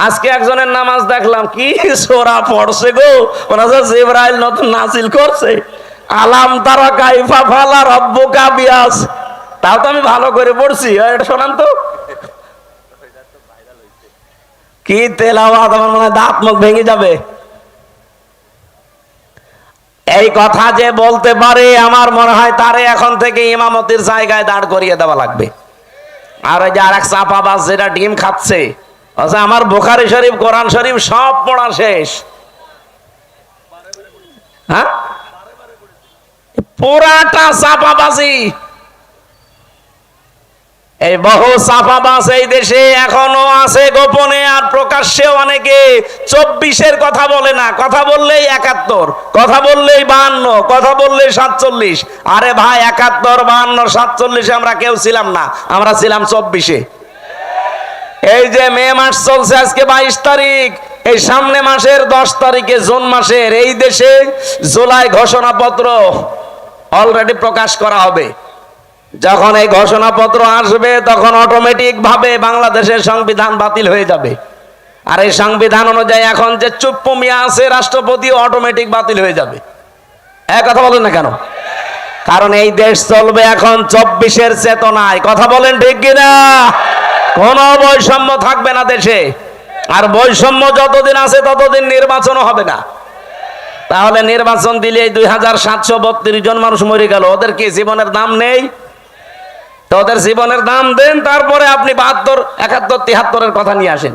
আজকে একজনের নামাজ দেখলাম, কি সূরা পড়ছে গো, ওনারা জিবরাইল নতুন নাজিল করছে, আলাম তারা কাইফা ফালা রাব্বুকা বিয়াস। তাও তো আমি ভালো করে পড়ছি, এটা শোনান তো। কি তেলাওয়াত, আমার মনে হয় দাঁত মুখ ভেঙে যাবে। এই কথা যে বলতে পারে, আমার মনে হয় তারে এখন থেকে ইমামতির জায়গায় দাঁড় করিয়ে দেওয়া লাগবে। আর ওই যে আরেক চাপাবাজ যেটা ডিম খাচ্ছে, আচ্ছা আমার বুখারী শরীফ, কোরআন শরীফ সব পড়া শেষ, হ্যাঁ পুরাটা চাপাবাজি। এই বহু সাফাবাস এই দেশে এখনো আছে গোপনে, আর প্রকাশ্যে অনেকে 24-এর কথা বলে না, কথা বললেই 71, কথা বললেই 52, কথা বললেই 47। আরে ভাই, 71, 52, 47 আমরা কেউ ছিলাম না, আমরা ছিলাম 24-এ। এই যে মে মাস চলছে, আজকে 22 তারিখ, এই সামনে মাসের 10 তারিখে জুন মাসের এই দেশে জুলাই ঘোষণাপত্র অলরেডি প্রকাশ করা হবে। যখন এই ঘোষণাপত্র আসবে তখন অটোমেটিক ভাবে বাংলাদেশের সংবিধান বাতিল হয়ে যাবে। আর এই সংবিধান অনুযায়ী এখন যে চুপ্প মিয়া আছে রাষ্ট্রপতি, অটোমেটিক বাতিল হয়ে যাবে। এক কথা বলেন না কেন? কারণ এই দেশ চলবে এখন 24-এর চেতনায়। কথা বলেন ঠিক কিনা? কোনো বৈষম্য থাকবে না দেশে, আর বৈষম্য যতদিন আছে ততদিন নির্বাচনও হবে না। তাহলে নির্বাচন দিলে 2732 জন মানুষ মরে গেল, ওদের কি জীবনের দাম নেই? তো ওদের জীবনের দাম দেন, তারপরে আপনি 72, 71, 73-এর কথা নিয়ে আসেন।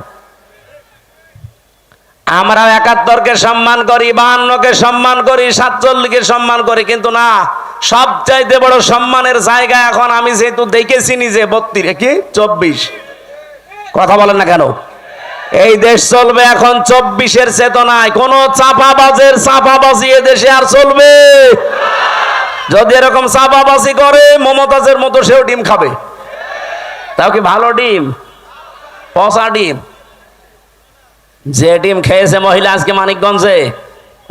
আমরা 71-কে সম্মান করি, 52-কে সম্মান করি, 47-কে সম্মান করি, কিন্তু না, সবচাইতে বড় সম্মানের জায়গা এখন আমি যেহেতু দেখেছি নিজে 32 কি 24। কথা বলেন না কেন? এই দেশ চলবে এখন 24-এর চেতনায়। কোন চাপাবাজের চাপাবাজি এ দেশে আর চলবে? যদি এরকম চাপাবাজি করে মমতাজের মতো সেও ডিম খাবে। তাও কি ভালো ডিম? পচা ডিম। যে ডিম খেয়েছে মহিলা আজকে মানিকগঞ্জে,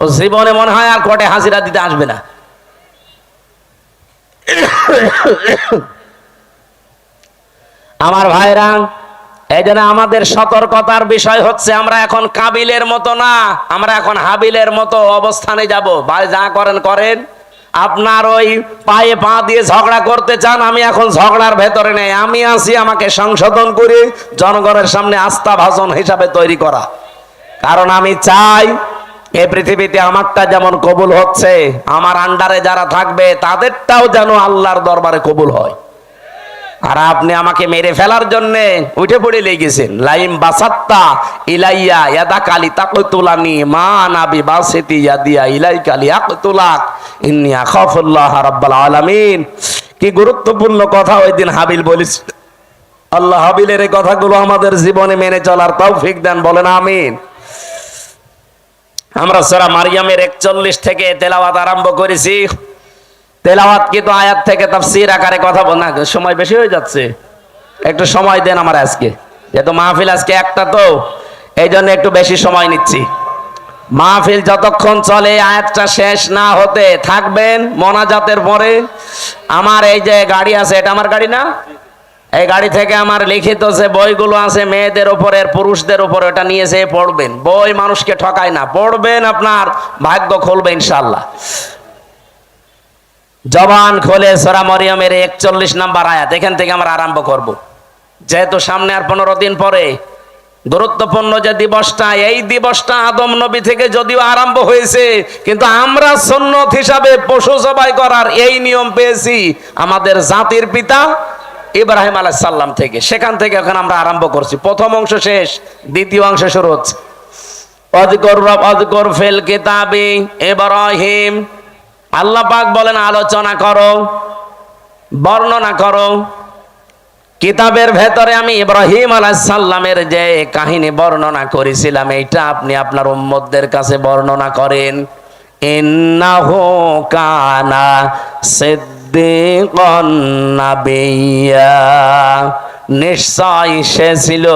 ও জীবনে মনে হয় আর কোর্টে হাজিরা দিতে আসবে না। আমার ভাইরা, এই জন্য আমাদের সতর্কতার বিষয় হচ্ছে আমরা এখন কাবিলের মতো না, আমরা এখন হাবিলের মতো অবস্থানে যাব। ভাই যা করেন করেন, আপনার ওই পায়ে পা দিয়ে ঝগড়া করতে চান, আমি এখন ঝগড়ার ভেতরে নেই, আমি আছি আমাকে সংশোধন করে জনগণের সামনে আস্থা ভাজন হিসাবে তৈরি করা। কারণ আমি চাই এই পৃথিবীতে আমারটা যেমন কবুল হচ্ছে, আমার আন্ডারে যারা থাকবে তাদেরটাও যেন আল্লাহর দরবারে কবুল হয়। আর আপনি আমাকে মেরে ফেলার জন্য উঠে পড়ে লেগেছেন। লাইম বাসাত্তা ইলাইয়া ইয়াদা কালি তাকতুলানি মা নাবি বাসিতি ইয়াদিয়া ইলাইকা লিয়াকতুলাক ইন্নী আখাফুল্লাহ রাব্বাল আলামিন। কি গুরুত্বপূর্ণ কথা ওই দিন হাবিল বলেছে। আল্লাহ হাবিলের এই কথাগুলো আমাদের জীবনে মেনে চলার তৌফিক দেন, বলেন আমিন। আমরা সূরা মারইয়ামের 41 থেকে তেলাওয়াত আরম্ভ করেছি। তেলাওয়াত কিন্তু আয়াত থেকে তাফসীর আকারে কথা বল না, সময় বেশি হয়ে যাচ্ছে, একটু সময় দেন আমার আজকে, যেহেতু মাহফিল আজকে একটা, তো এই জন্য একটু বেশি সময় নিচ্ছি। মাহফিল যতক্ষণ চলে আয়াতটা শেষ না হতে থাকবেন। মোনাজাতের পরে আমার এই যে গাড়ি আছে, এটা আমার গাড়ি না, এই গাড়ি থেকে আমার লিখিত যে বইগুলো আছে মেয়েদের উপরে, পুরুষদের উপরে, ওটা নিয়ে যেয়ে পড়বেন। বই মানুষকে ঠকায় না, পড়বেন, আপনার ভাগ্য খুলবে ইনশাআল্লাহ। জবান খোলে সূরা মরিয়মের 41 নম্বর আয়াত, এখান থেকে আমরা আরম্ভ করব। যেহেতু সামনে আর 15 দিন পরে গুরুত্বপূর্ণ যে দিবসটা, এই দিবসটা আদম নবী থেকে যদিও আরম্ভ হয়েছে, কিন্তু আমরা সুন্নত হিসাবে পশু জবাই করার এই নিয়ম পেয়েছি আমাদের জাতির পিতা ইব্রাহিম আলাইহিস সালাম থেকে। সেখান থেকে এখন আমরা আরম্ভ করছি। প্রথম অংশ শেষ, দ্বিতীয় অংশ শুরু হচ্ছে। অযকুর ফিল কিতাবি ইব্রাহিম, আল্লাহ পাক বলেন আলোচনা করো, বর্ণনা করো। কিতাবের ভেতরে আমি ইব্রাহিম আলাইহিস সালামের যে কাহিনী বর্ণনা করেছিলাম, এইটা আপনি আপনার উম্মতদের কাছে বর্ণনা করেন। ইন্নাহু কানা সিদ্দিকান নাবিয়্যা, নিশ্চয় সে ছিল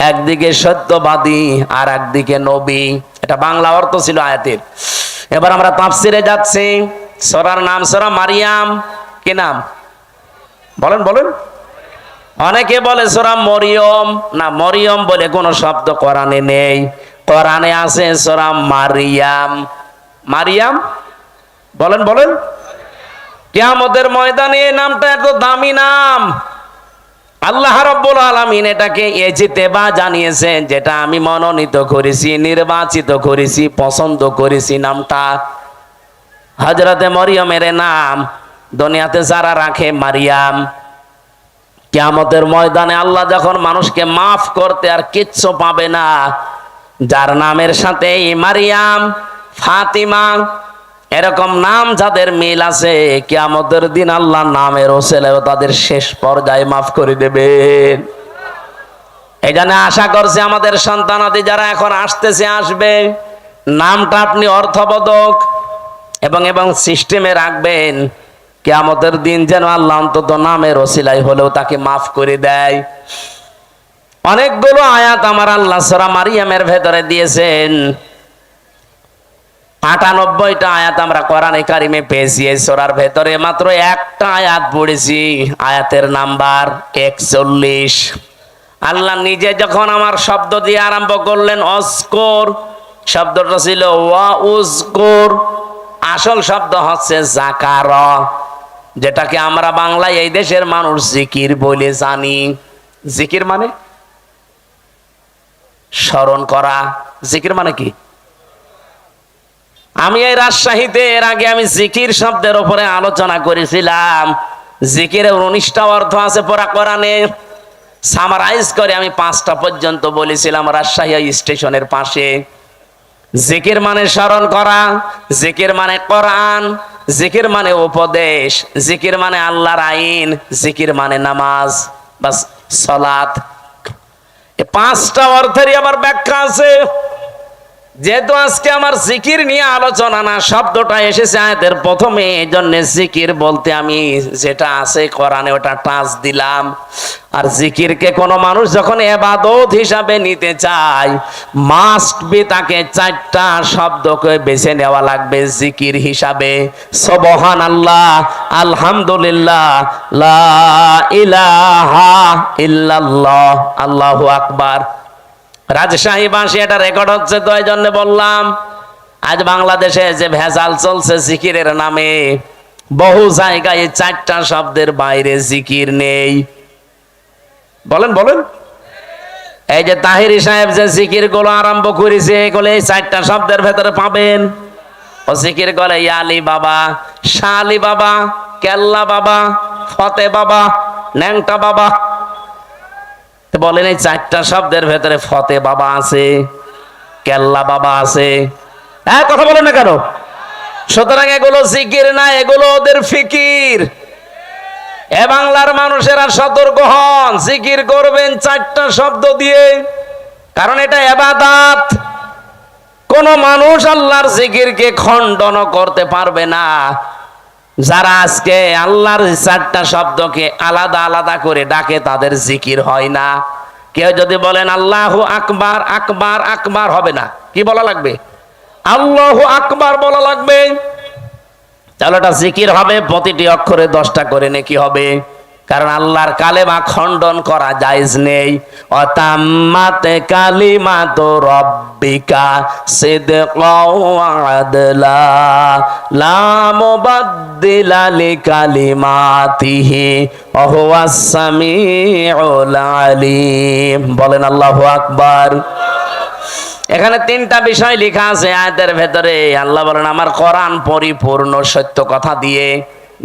একদিকে সত্যবাদী আর একদিকে নবী। এটা বাংলা অর্থ ছিল আয়াতের। এবার আমরা তাফসিরে যাচ্ছি। সূরার নাম সূরা মারইয়াম। কি নাম বলেন বলেন? অনেকে বলে সূরা মরিয়ম, না, মরিয়ম বলে কোনো শব্দ কোরআনে নেই। কোরআনে আছে সূরা মারইয়াম। মারইয়াম বলেন বলেন। কিয়ামতের ময়দানে এই নামটা এত দামি নাম। আল্লাহ রাব্বুল আলামিন এটাকে ইজতিবা জানিয়েছেন, যেটা আমি মনোনীত করেছি, নির্বাচিত করেছি, পছন্দ করেছি। নামটা হযরতে মরিয়মের নাম দুনিয়াতে যারা রাখে মারিয়াম, কিয়ামতের ময়দানে আল্লাহ যখন মানুষকে মাফ করতে আর কিচ্ছু পাবে না, যার নামের সাথে মারিয়াম, ফাতিমা, এরকম নাম যাদের মিল আছে, কিয়ামতের দিন আল্লাহ নামের ওসিলায় তাদের শেষ পর্যায়ে মাফ করে দেবেন। এই জন্য আশা করছি আমাদের সন্তানাদি যারা এখন আসতেছে আসবে, নামটা আপনি অর্থবোধক এবং সিস্টেমে রাখবেন, কিয়ামতের দিন যেন আল্লাহ অন্তত নামের ওসিলায় হলেও তাকে মাফ করে দেয়। অনেকগুলো আয়াত আমার আল্লাহ সূরা মারিয়ামের ভেতরে দিয়েছেন। ৯৮টা আয়াত আমরা কোরআনে কারিমে পেয়েছি। এই সূরার ভেতরে মাত্র একটা আয়াত পড়েছি, আয়াতের নাম্বার ৪১। আল্লাহ নিজে যখন আমার শব্দ দিয়ে আরম্ভ করলেন অস্কর, শব্দটা ছিল ওয়া উজকুর, আসল শব্দ হচ্ছে যাকার, যেটাকে আমরা বাংলায় এই দেশের মানুষ জিকির বলে জানি। জিকির মানে স্মরণ করা। জিকির মানে কি? আমি এই রাজশাহীতে এর আগে আমি জিকির শব্দের উপরে আলোচনা করেছিলাম। জিকিরের ১৯টা অর্থ আছে পুরা কোরআনে। সামারাইজ করে আমি 5টা পর্যন্ত বলেছিলাম রাজশাহী স্টেশনের পাশে। জিকির মানে স্মরণ করা, জিকির মানে কোরআন, জিকির মানে উপদেশ, জিকির মানে আল্লাহর আইন, জিকির মানে নামাজ, বাস সালাত। এই 5টা অর্থেরই আবার ব্যাখ্যা আছে। যেহেতু আজকে আমার জিকির নিয়ে আলোচনা না, শব্দটা এসেছে আয়াতের প্রথমে, এজন্য জিকির বলতে আমি যেটা আছে কোরআনে ওটা টাচ দিলাম। আর জিকিরকে কোনো মানুষ যখন ইবাদত হিসাবে নিতে চায়, মাস্ট বি তাকে 4টা শব্দকে বেছে নেওয়া লাগবে জিকির হিসাবে। সুবহানাল্লাহ, আলহামদুলিল্লাহ, লা ইলাহা ইল্লাল্লাহ, আল্লাহু আকবার। রাজশাহী ভাষী এটা রেকর্ড হচ্ছে, তো এই জন্য বললাম। আজ বাংলাদেশে যে ভেজাল চলছে জিকিরের নামে, বহু জায়গায় 4টা শব্দের বাইরে জিকির নেই। বলেন বলেন, এই যে তাহিরি সাহেব যে জিকির গুলো আরম্ভ করেছে, এগুলো এই 4টা শব্দের ভেতরে পাবেন। ও জিকির করে ইয়ালি বাবা, শালি বাবা, কেল্লা বাবা, ফতে বাবা, ন্যাংটা বাবা। বলেন এই 4টা শব্দের ভেতরে ফতে বাবা আছে, কেল্লা বাবা আছে। হ্যাঁ, কথা বলেন না কেন? সুতরাং এগুলো জিকির না, এগুলো ওদের ফিকির। এ বাংলার মানুষেরা সতর্ক হন, জিকির করবেন 4টা শব্দ দিয়ে, কারণ এটা ইবাদত। কোন মানুষ আল্লাহর জিকিরকে খণ্ডন করতে পারবে না। যারা আজকে আল্লাহর 4টা শব্দকে আলাদা আলাদা করে ডাকে, তাদের জিকির হয় না। কেউ যদি বলেন আল্লাহু আকবার, আকবার আকবার হবে না, কি বলা লাগবে? আল্লাহু আকবার বলা লাগবে। তাহলে এটা জিকির হবে, প্রতিটি অক্ষরে 10টা করে নেকি হবে। কারণ আল্লাহর কালেমা খণ্ডন করা জায়েজ নেই। অতাম্মাত কালিমাতু রাব্বিকা সিদকাও ওয়া আদলা লা মুবাদদিলা লিকালিমাতিহি ওয়া হুয়াস সামিউল আলিম। বলেন আল্লাহু আকবার। এখানে 3টা বিষয় লেখা আছে আয়াতের ভেতরে। আল্লাহ বলেন আমার কোরআন পরিপূর্ণ সত্য কথা দিয়ে।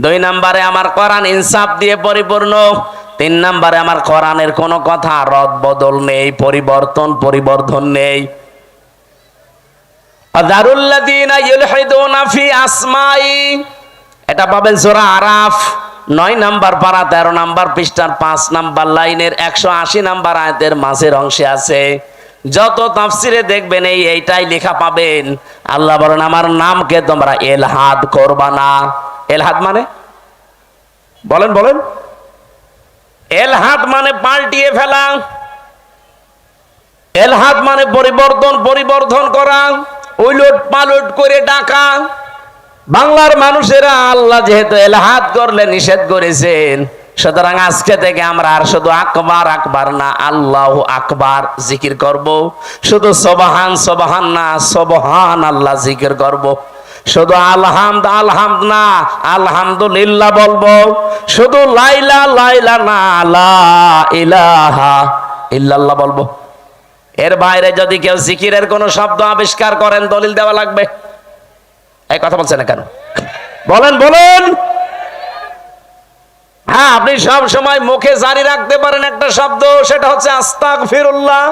2 নম্বরে আমার কোরআন ইনসাফ দিয়ে পরিপূর্ণ। 3 নম্বরে আমার কোরআনের কোনো কথা রদ বদল নেই, পরিবর্ধন নেই। আযারুল্লাযীনা ইউলহিদুনা ফি আসমাই, এটা পাবেন সূরা আরাফ 9 নম্বর পারা 13 নম্বর পৃষ্ঠার 5 নম্বর লাইনের 180 নম্বর আয়াতের মাঝের অংশে আছে। যত তাফসিরে দেখবেন এইটাই লেখা পাবেন। আল্লাহ বলেন আমার নামকে তোমরা এলহাদ করবা না। এলহাদ মানে বলেন বলেন, এলহাদ মানে পাল্টিয়ে ফেলা, এলহাদ মানে পরিবর্ধন করা, উলট পালট করে ডাকা। বাংলার মানুষেরা আল্লাহ যেহেতু এলহাদ করলে নিষেধ করেছেন, সুতরাং আজকে থেকে আমরা আর শুধু আকবার আকবার না, আল্লাহু আকবার জিকির করব। শুধু সুবহান সুবহান না, সুবহান আল্লাহ জিকির করব। শুধু আলহামদ আলহামদ না, আলহামদুলিল্লাহ বলবো। শুধু লাইলা লাইলা না, লা ইলাহা ইল্লাল্লাহ বলবো। এর বাইরে যদি কেউ জিকিরের কোন শব্দ আবিষ্কার করেন, দলিল দেওয়া লাগবে। এই কথা বলছেন না কেন? বলেন বলেন। হ্যাঁ, আপনি সব সময় মুখে জারি রাখতে পারেন একটা শব্দ, সেটা হচ্ছে আস্তাগফিরুল্লাহ।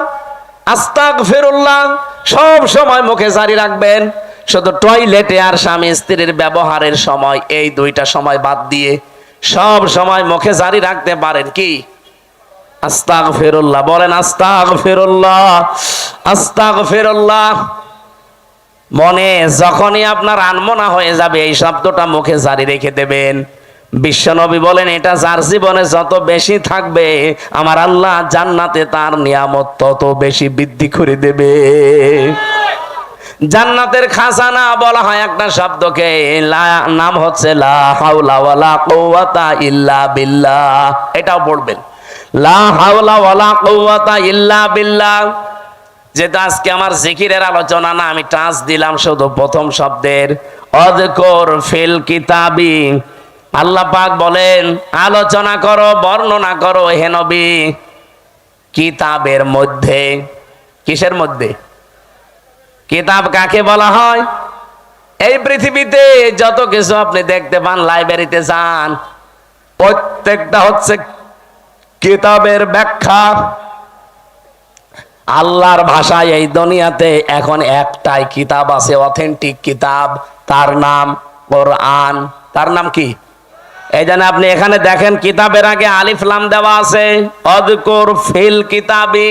আস্তাগফিরুল্লাহ সব সময় মুখে জারি রাখবেন। শুধু টয়লেটে আর স্বামী স্ত্রীর ব্যবহারের সময়, এই দুইটা সময় বাদ দিয়ে সব সময় মুখে জারি রাখতে পারেন কি? আস্তাগফিরুল্লাহ। বলেন আস্তাগফিরুল্লাহ, আস্তাগফিরুল্লাহ। মনে যখনই আপনার আনমনা হয়ে যাবে এই শব্দটা মুখে জারি রেখে দেবেন। বিশ্বনবী বলেন, এটা যার জীবনে যত বেশি থাকবে আমার আল্লাহ জান্নাতে তার নিয়ামত তত বেশি বৃদ্ধি করে দেবে। জান্নাতের খাজানা বলা হয় একটা শব্দকে, নাম হচ্ছে লা হাওলা ওয়ালা কুওয়াতা ইল্লা বিল্লাহ। এটাও পড়বেন, লা হাওলা ওয়ালা কুওয়াতা ইল্লা বিল্লাহ। যেটা আজকে আমার জিকিরের আলোচনা না, আমি টাচ দিলাম শুধু প্রথম শব্দের, অযকুর ফিল কিতাবি। আল্লাহ পাক বলেন, আলোচনা করো, বর্ণনা করো হে নবী, কিতাবের মধ্যে। কিসের মধ্যে? কিতাব কাকে বলা হয়? এই পৃথিবীতে যত কিছু আপনি দেখতে পান, লাইব্রেরিতে যান, প্রত্যেকটা হচ্ছে কিতাবের ব্যাখ্যা। আল্লাহর ভাষায় এই দুনিয়াতে এখন একটাই কিতাব আছে, অথেন্টিক কিতাব, তার নাম কোরআন। তার নাম কি? এই জন্য আপনি এখানে দেখেন কিতাবের আগে আলিফ লাম দেওয়া আছে, অযকুর ফিল কিতাবি।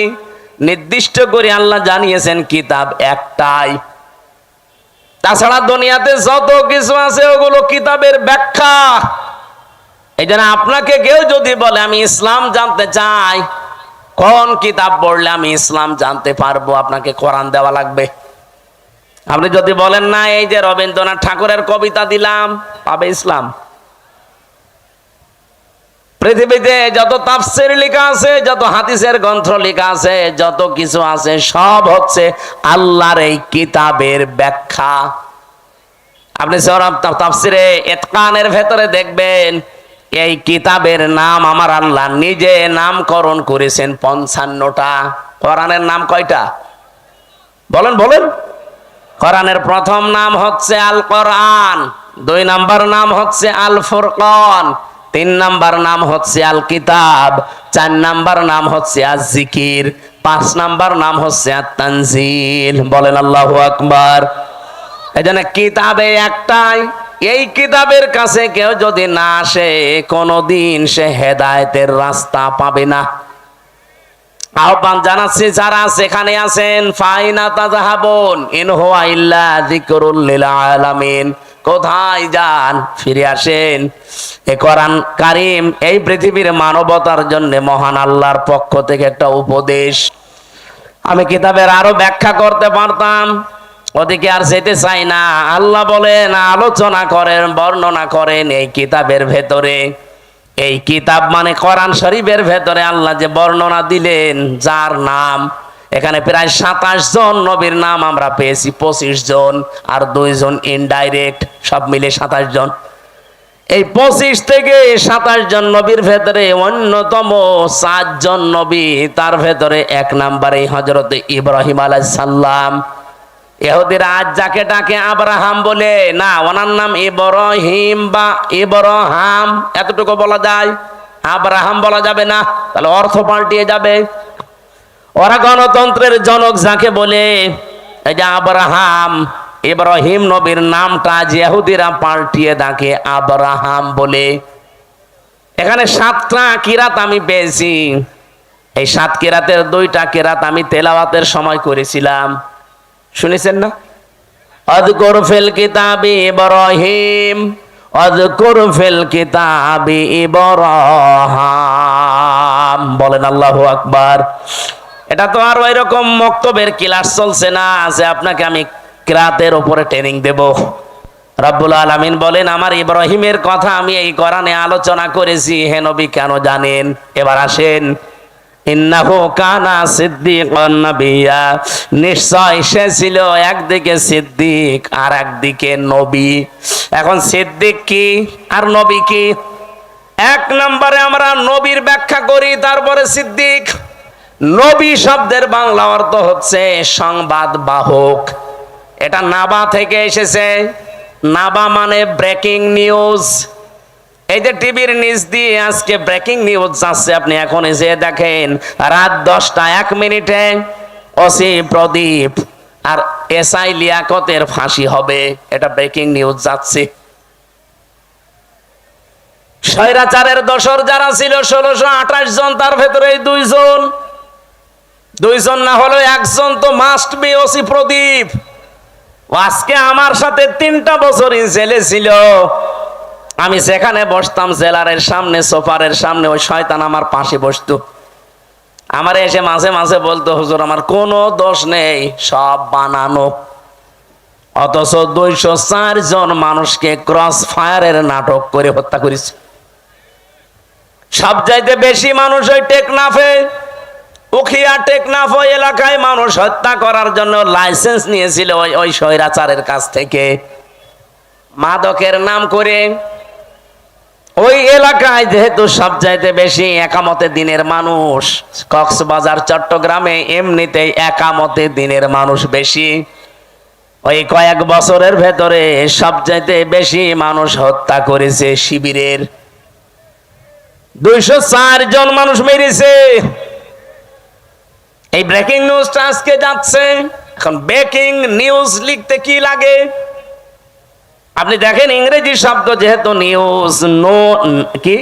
নির্দিষ্ট করে আল্লাহ জানিয়েছেন কিতাব একটাই। তাছাড়া দুনিয়াতে যত কিছু আছে ওগুলো কিতাবের ব্যাখ্যা। এই জন্য আপনাকে কেউ যদি বলে আমি ইসলাম জানতে চাই, কোন কিতাব পড়লে আমি ইসলাম জানতে পারবো, আপনাকে কোরআন দেওয়া লাগবে। আপনি যদি বলেন না এই যে রবীন্দ্রনাথ ঠাকুরের কবিতা দিলাম, পাবে ইসলাম? পৃথিবীতে যত তাফসীর লেখা আছে, যত হাদিসের গ্রন্থ লেখা আছে, যত কিছু আছে সব হচ্ছে আল্লাহর এই কিতাবের ব্যাখ্যা। আপনি তাফসীরে ইতকানের ভেতরে দেখবেন এই কিতাবের নাম আমার আল্লাহ নিজে নামকরণ করেছেন 55টা। কোরআনের নাম কয়টা? বলেন বলেন। কোরআনের প্রথম নাম হচ্ছে আল কোরআন, 2 নাম্বার নাম হচ্ছে আল ফুরকান, 3 নাম্বার নাম হচ্ছে আল কিতাব, 4 নাম্বার নাম হচ্ছে আজ জিকির, 5 নাম্বার নাম হচ্ছে আত তানজিল। বলেন আল্লাহু আকবার। এজন্য কিতাবে একটাই। এই কিতাবের কাছে কেউ যদি না আসে কোনদিন সে হেদায়েতের রাস্তা পাবে না। আহ্বান জানাচ্ছি যারা সেখানে আছেন, ফাইনা তাযাহাবুন ইন হুয়া ইল্লা যিকরুল লিল আলামিন। কোথায় যান? ফিরে আসেন। এই কোরআন কারীম এই পৃথিবীর মানবতার জন্য মহান আল্লাহর পক্ষ থেকে একটা উপদেশ। আমি কিতাবের আরো ব্যাখ্যা করতে পারতাম, ওদিকে আর যেতে চাই না। আল্লাহ বলেন আলোচনা করেন, বর্ণনা করেন এই কিতাবের ভেতরে। এই কিতাব মানে কোরআন শরীফের ভেতরে আল্লাহ যে বর্ণনা দিলেন, যার নাম এখানে প্রায় 27 জন নবীর নাম আমরা পেয়েছি, 25 জন আর 2 জন ইনডাইরেক্ট, সব মিলে 27 জন। এই 25 থেকে 27 জন নবীর ভেতরে অন্যতম 4 জন নবী, তার ভেতরে 1 নম্বরে হযরত ইব্রাহিম আলাইহিস সালাম। ইহুদিরা আজ যাকে ডাকে আব্রাহাম বলে, না ওনার নাম ইব্রাহিম বা ইব্রাহাম, এতটুকু বলা যায়, আব্রাহাম বলা যাবে না, তাহলে অর্থ পাল্টিয়ে যাবে। ওরা গণতন্ত্রের জনক যাকে বলে, এই যে আব্রাহাম, ইব্রাহিম নবীর নামটা যে ইহুদিরা পাল্টিয়ে ডাকে আব্রাহাম বলে। এখানে 7টা কিরাত আমি পেয়েছি। এই 7 কিরাতের 2টা কিরাত আমি তেলাওয়াতের সময় করেছিলাম, শুনেছেন না? আযকুর ফিল কিতাবি ইব্রাহিম, আযকুর ফিল কিতাবি ইব্রাহিম। বলেন আল্লাহু আকবার। এটা তো আর ওই রকম মক্তবের ক্লাস চলছে না যে আপনাকে আমি কিরাতের উপরে ট্রেনিং দেব। রব্বুল আলামিন বলেন আমার ইব্রাহিমের কথা আমি এই কোরআনে আলোচনা করেছি, হে নবী কেন জানেন? এবার আসেন, ইন্নাহু কানা সিদ্দিকান নাবিয়্যা, নিশ্চয় সে ছিল একদিকে সিদ্দিক আর একদিকে নবী। এখন সিদ্দিক কি আর নবী কি? 1 নম্বরে আমরা নবীর ব্যাখ্যা করি, তারপরে সিদ্দিক। নবী শব্দের বাংলা অর্থ হচ্ছে সংবাদ বাহক। এটা নাবা থেকে এসেছে। নাবা মানে ব্রেকিং নিউজ। এই যে টিভির নিউজ দিয়ে আজকে ব্রেকিং নিউজ যাচ্ছে, আপনি এখন এসে দেখেন রাত 10টা 1 মিনিটে ওসি প্রদীপ আর এসআই লিয়াকতের ফাঁসি হবে, এটা ব্রেকিং নিউজ যাচ্ছে। স্বৈরাচারের দোসর যারা ছিল 1628 জন, তার ভেতরে দুইজন না হলো একজন তো মাস্ট বি ওসি প্রদীপ। আজকে আমার সাথে 3টা বছর জেলে ছিল। আমি সেখানে বসতাম জেলারের সামনে, সোফারের সামনে, ওই শয়তান আমার পাশে বসতো। আমার এসে মাঝে মাঝে বলতো, হুজুর আমার কোনো দোষ নেই, সব বানানো। অথচ 204 জন মানুষকে ক্রস ফায়ারের নাটক করে হত্যা করেছে। সবচাইতে বেশি মানুষ ওই টেকনাফে, উখিয়া টেকনাফ ওই এলাকায় মানুষ হত্যা করার জন্য লাইসেন্স নিয়েছিল ওই স্বৈরাচারের কাছ থেকে, মাদকের নাম করে। ওই এলাকায় যেহেতু সবচাইতে বেশি একামতে দিনের মানুষ, কক্সবাজার চট্টগ্রামে এমনিতেই একামতে দিনের মানুষ বেশি। ওই কয়েক বছরের ভেতরে সবচাইতে বেশি মানুষ হত্যা করেছে শিবিরের। 204 জন মানুষ মেরেছে। এই ব্রেকিং নিউজটা আজকে যাচ্ছে। এখন ব্রেকিং নিউজ লিখতে কি লাগে? আপনি দেখেন ইংরেজি শব্দ যেহেতু নিউজ, নো কি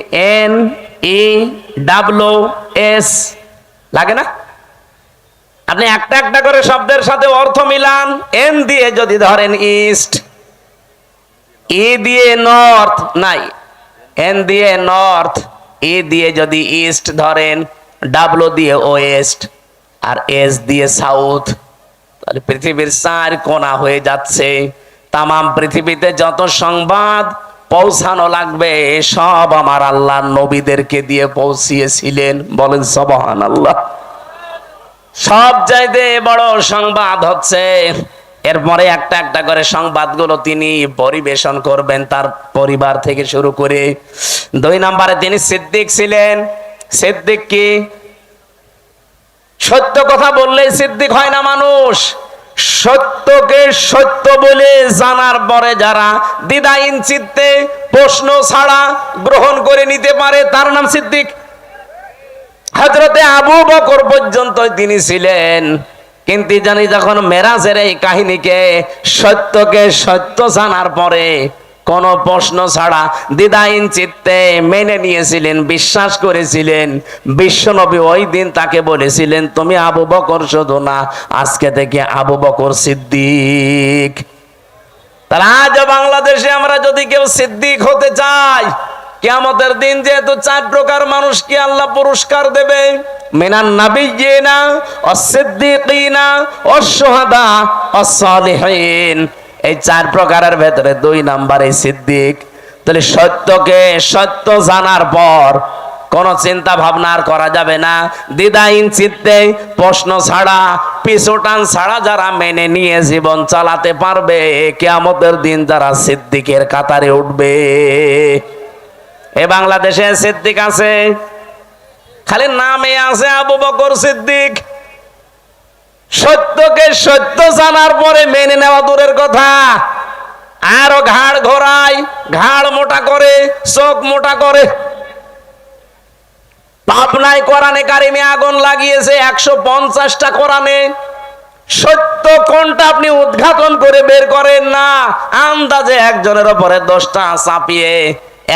NEWS লাগে না? আপনি একটা একটা করে শব্দের সাথে অর্থ মিলান। এন দিয়ে যদি ধরেন ইস্ট, ই দিয়ে নর্থ, নাই এন দিয়ে নর্থ, ই দিয়ে যদি ইস্ট ধরেন, ডাব্লু দিয়ে ওয়েস্ট, আর এস দিয়ে সাউথ, তাহলে পৃথিবীর 4 কোণা হয়ে যাচ্ছে। তামাম পৃথিবীতে যত সংবাদ পৌঁছানো লাগবে সব আমার আল্লাহর নবীদেরকে দিয়ে পৌঁছিয়েছিলেন। বলেন সুবহানাল্লাহ। সব চাইতে বড় সংবাদ হচ্ছে, এরপরে একটা একটা করে সংবাদগুলো তিনি পরিবেশন করবেন তার পরিবার থেকে শুরু করে। 2 নম্বরে তিনি সিদ্দিক ছিলেন। সিদ্দিক কি? সত্য কথা বললেই সিদ্দিক হয় না মানুষ। সত্যকে সত্য বলে জানার পরে যারা দ্বিধাহীন চিত্তে প্রশ্ন ছাড়া গ্রহণ করে নিতে পারে তার নাম সিদ্দিক। হযরতে আবু বকর পর্যন্ত তিনি ছিলেন, কিন্তু জানি যখন মেরাজের এই কাহিনীকে সত্যকে সত্য জানার পরে কোন প্রশ্ন ছাড়া দ্বিধাহীন চিত্তে মেনে নিয়েছিলেন, বিশ্বাস করেছিলেন। বিশ্বনবী ওই দিন তাকে বলেছিলেন, তুমি আবু বকর শুধু না, আজকে থেকে আবু বকর সিদ্দিক। তাহলে আজ বাংলাদেশে আমরা যদি কেউ সিদ্দিক হতে চাই, কিয়ামতের দিন যেহেতু 4 প্রকার মানুষকে আল্লাহ পুরস্কার দেবে, মিনান নাবিয়্যিনা ওয়াস-সিদ্দিকিনা ওয়াশ-শুহাদা ওয়াস-সালিহিন, এই 4 প্রকারের ভেতরে 2 নম্বরে সিদ্দিক। তাহলে সত্যকে সত্য জানার পর কোন চিন্তা ভাবনা আর করা যাবে না। দ্বিধাহীন চিত্তে প্রশ্ন ছাড়া পিছুটান ছাড়া যারা মেনে নিয়ে জীবন চালাতে পারবে, কিয়ামতের দিন যারা সিদ্দিকের কাতারে উঠবে। এ বাংলাদেশে সিদ্দিক আছে, খালি নামে আছে আবু বকর সিদ্দিক। সত্যকে সত্য জানার পরে মেনে নেওয়া দূরের কথা, আরো ঘাড় ঘোরায়, ঘাড় মোটা করে, চোখ মোটা করে। পাবনায় কোরআনে কারিমে আগুন লাগিয়েছে 150টা কোরআনে। সত্য কোনটা আপনি উদ্ঘাটন করে বের করেন না, আন্দাজে একজনের উপরে 10টা চাপিয়ে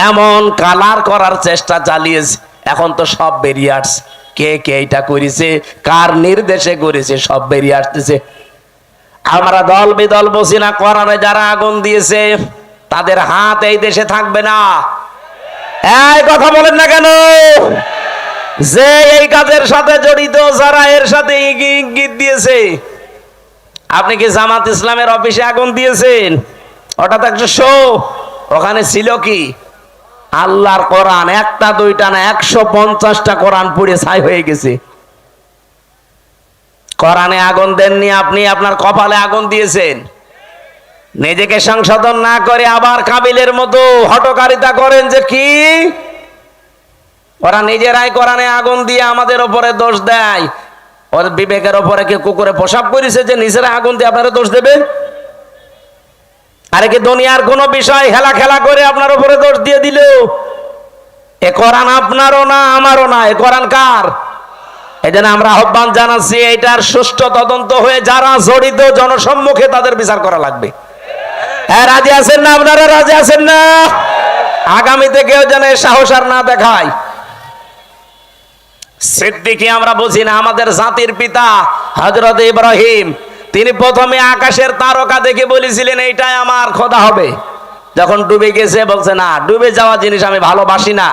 এমন কালার করার চেষ্টা চালিয়েছে। এখন তো সব বেরিয়ে আসছে, কে কে এটা করেছে, কার নির্দেশে করেছে, সব বেরিয়ে আসতেছে। আমরা দল বিদল বসি না, কোরআনে যারা আগুন দিয়েছে তাদের হাত এই দেশে থাকবে না। এই কথা বলেন না কেন? যে এই কাজের সাথে জড়িত, যারা এর সাথে ইঙ্গিত দিয়েছে। আপনি কি জামাত ইসলামের অফিসে আগুন দিয়েছেন? ওটা তো একটা শো। ওখানে ছিল কি? আল্লাহর কোরআন, একটা দুইটা না, 150টা কোরআন পুড়ে ছাই হয়ে গেছে। কোরআনে আগুন দেননি আপনি, আপনার কপালে আগুন দিয়েছেন। নিজেকে সংশোধন না করে আবার কাবিলের মতো হটকারিতা করেন যে কি ওরা নিজেরাই কোরআনে আগুন দিয়ে আমাদের উপরে দোষ দেয়। ওর বিবেকের উপরে কি কুকুরে প্রসাব করেছে যে নিজেরা আগুন দিয়ে আপনারা দোষ দেবে? আরে কি দুনিয়ার কোন বিষয় হেলা খেলা করে আপনার উপরে দোষ দিয়ে দিল? এ কোরআন আপনারও না, আমারও না, এ কোরআন কার? এই জন্য আমরা আহ্বান জানাচ্ছি, এটার সুষ্ঠু তদন্ত হয়ে যারা জড়িত জনসম্মুখে তাদের বিচার করা লাগবে। হ্যাঁ, রাজি আছেন না আপনারা? রাজি আছেন না? আগামীতে কেউ যেন সাহস আর না দেখায়। সিদ্দিকী আমরা বুঝি না, আমাদের জাতির পিতা হযরত ইব্রাহিম, তিনি প্রথমে আকাশের তারকা দেখে বলেছিলেন এইটাই আমার খোদা হবে। যখন ডুবে গেছে বলছে না, ডুবে যাওয়া জিনিস আমি ভালোবাসি না।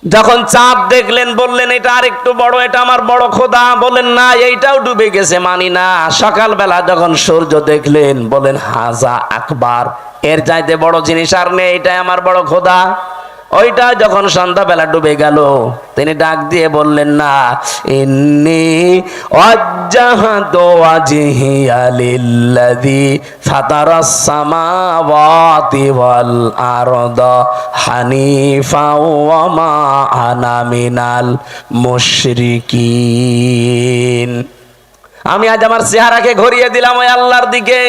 যখন চাঁদ দেখলেন বললেন এটা আর একটু বড়, এটা আমার বড় খোদা। বলেন না, এইটাও ডুবে গেছে, মানি না। সকালবেলা যখন সূর্য দেখলেন বলেন হাজা আকবার, এর চাইতে বড় জিনিস আর নেই, এটাই আমার বড় খোদা। ওইটা যখন সন্ধ্যাবেলা ডুবে গেল, তিনি ডাক দিয়ে বললেন না, ইন্নী ওয়াজ্জাহতু ওয়াজহিয়া লিল্লাযী ফাতারাস সামাওয়াতি ওয়াল আরদা হানিফা ওয়া মা আনা মিনাল মুশরিকিন। আমি আজ আমার চেহারাকে ঘুরিয়ে দিলাম ওই আল্লাহর দিকে,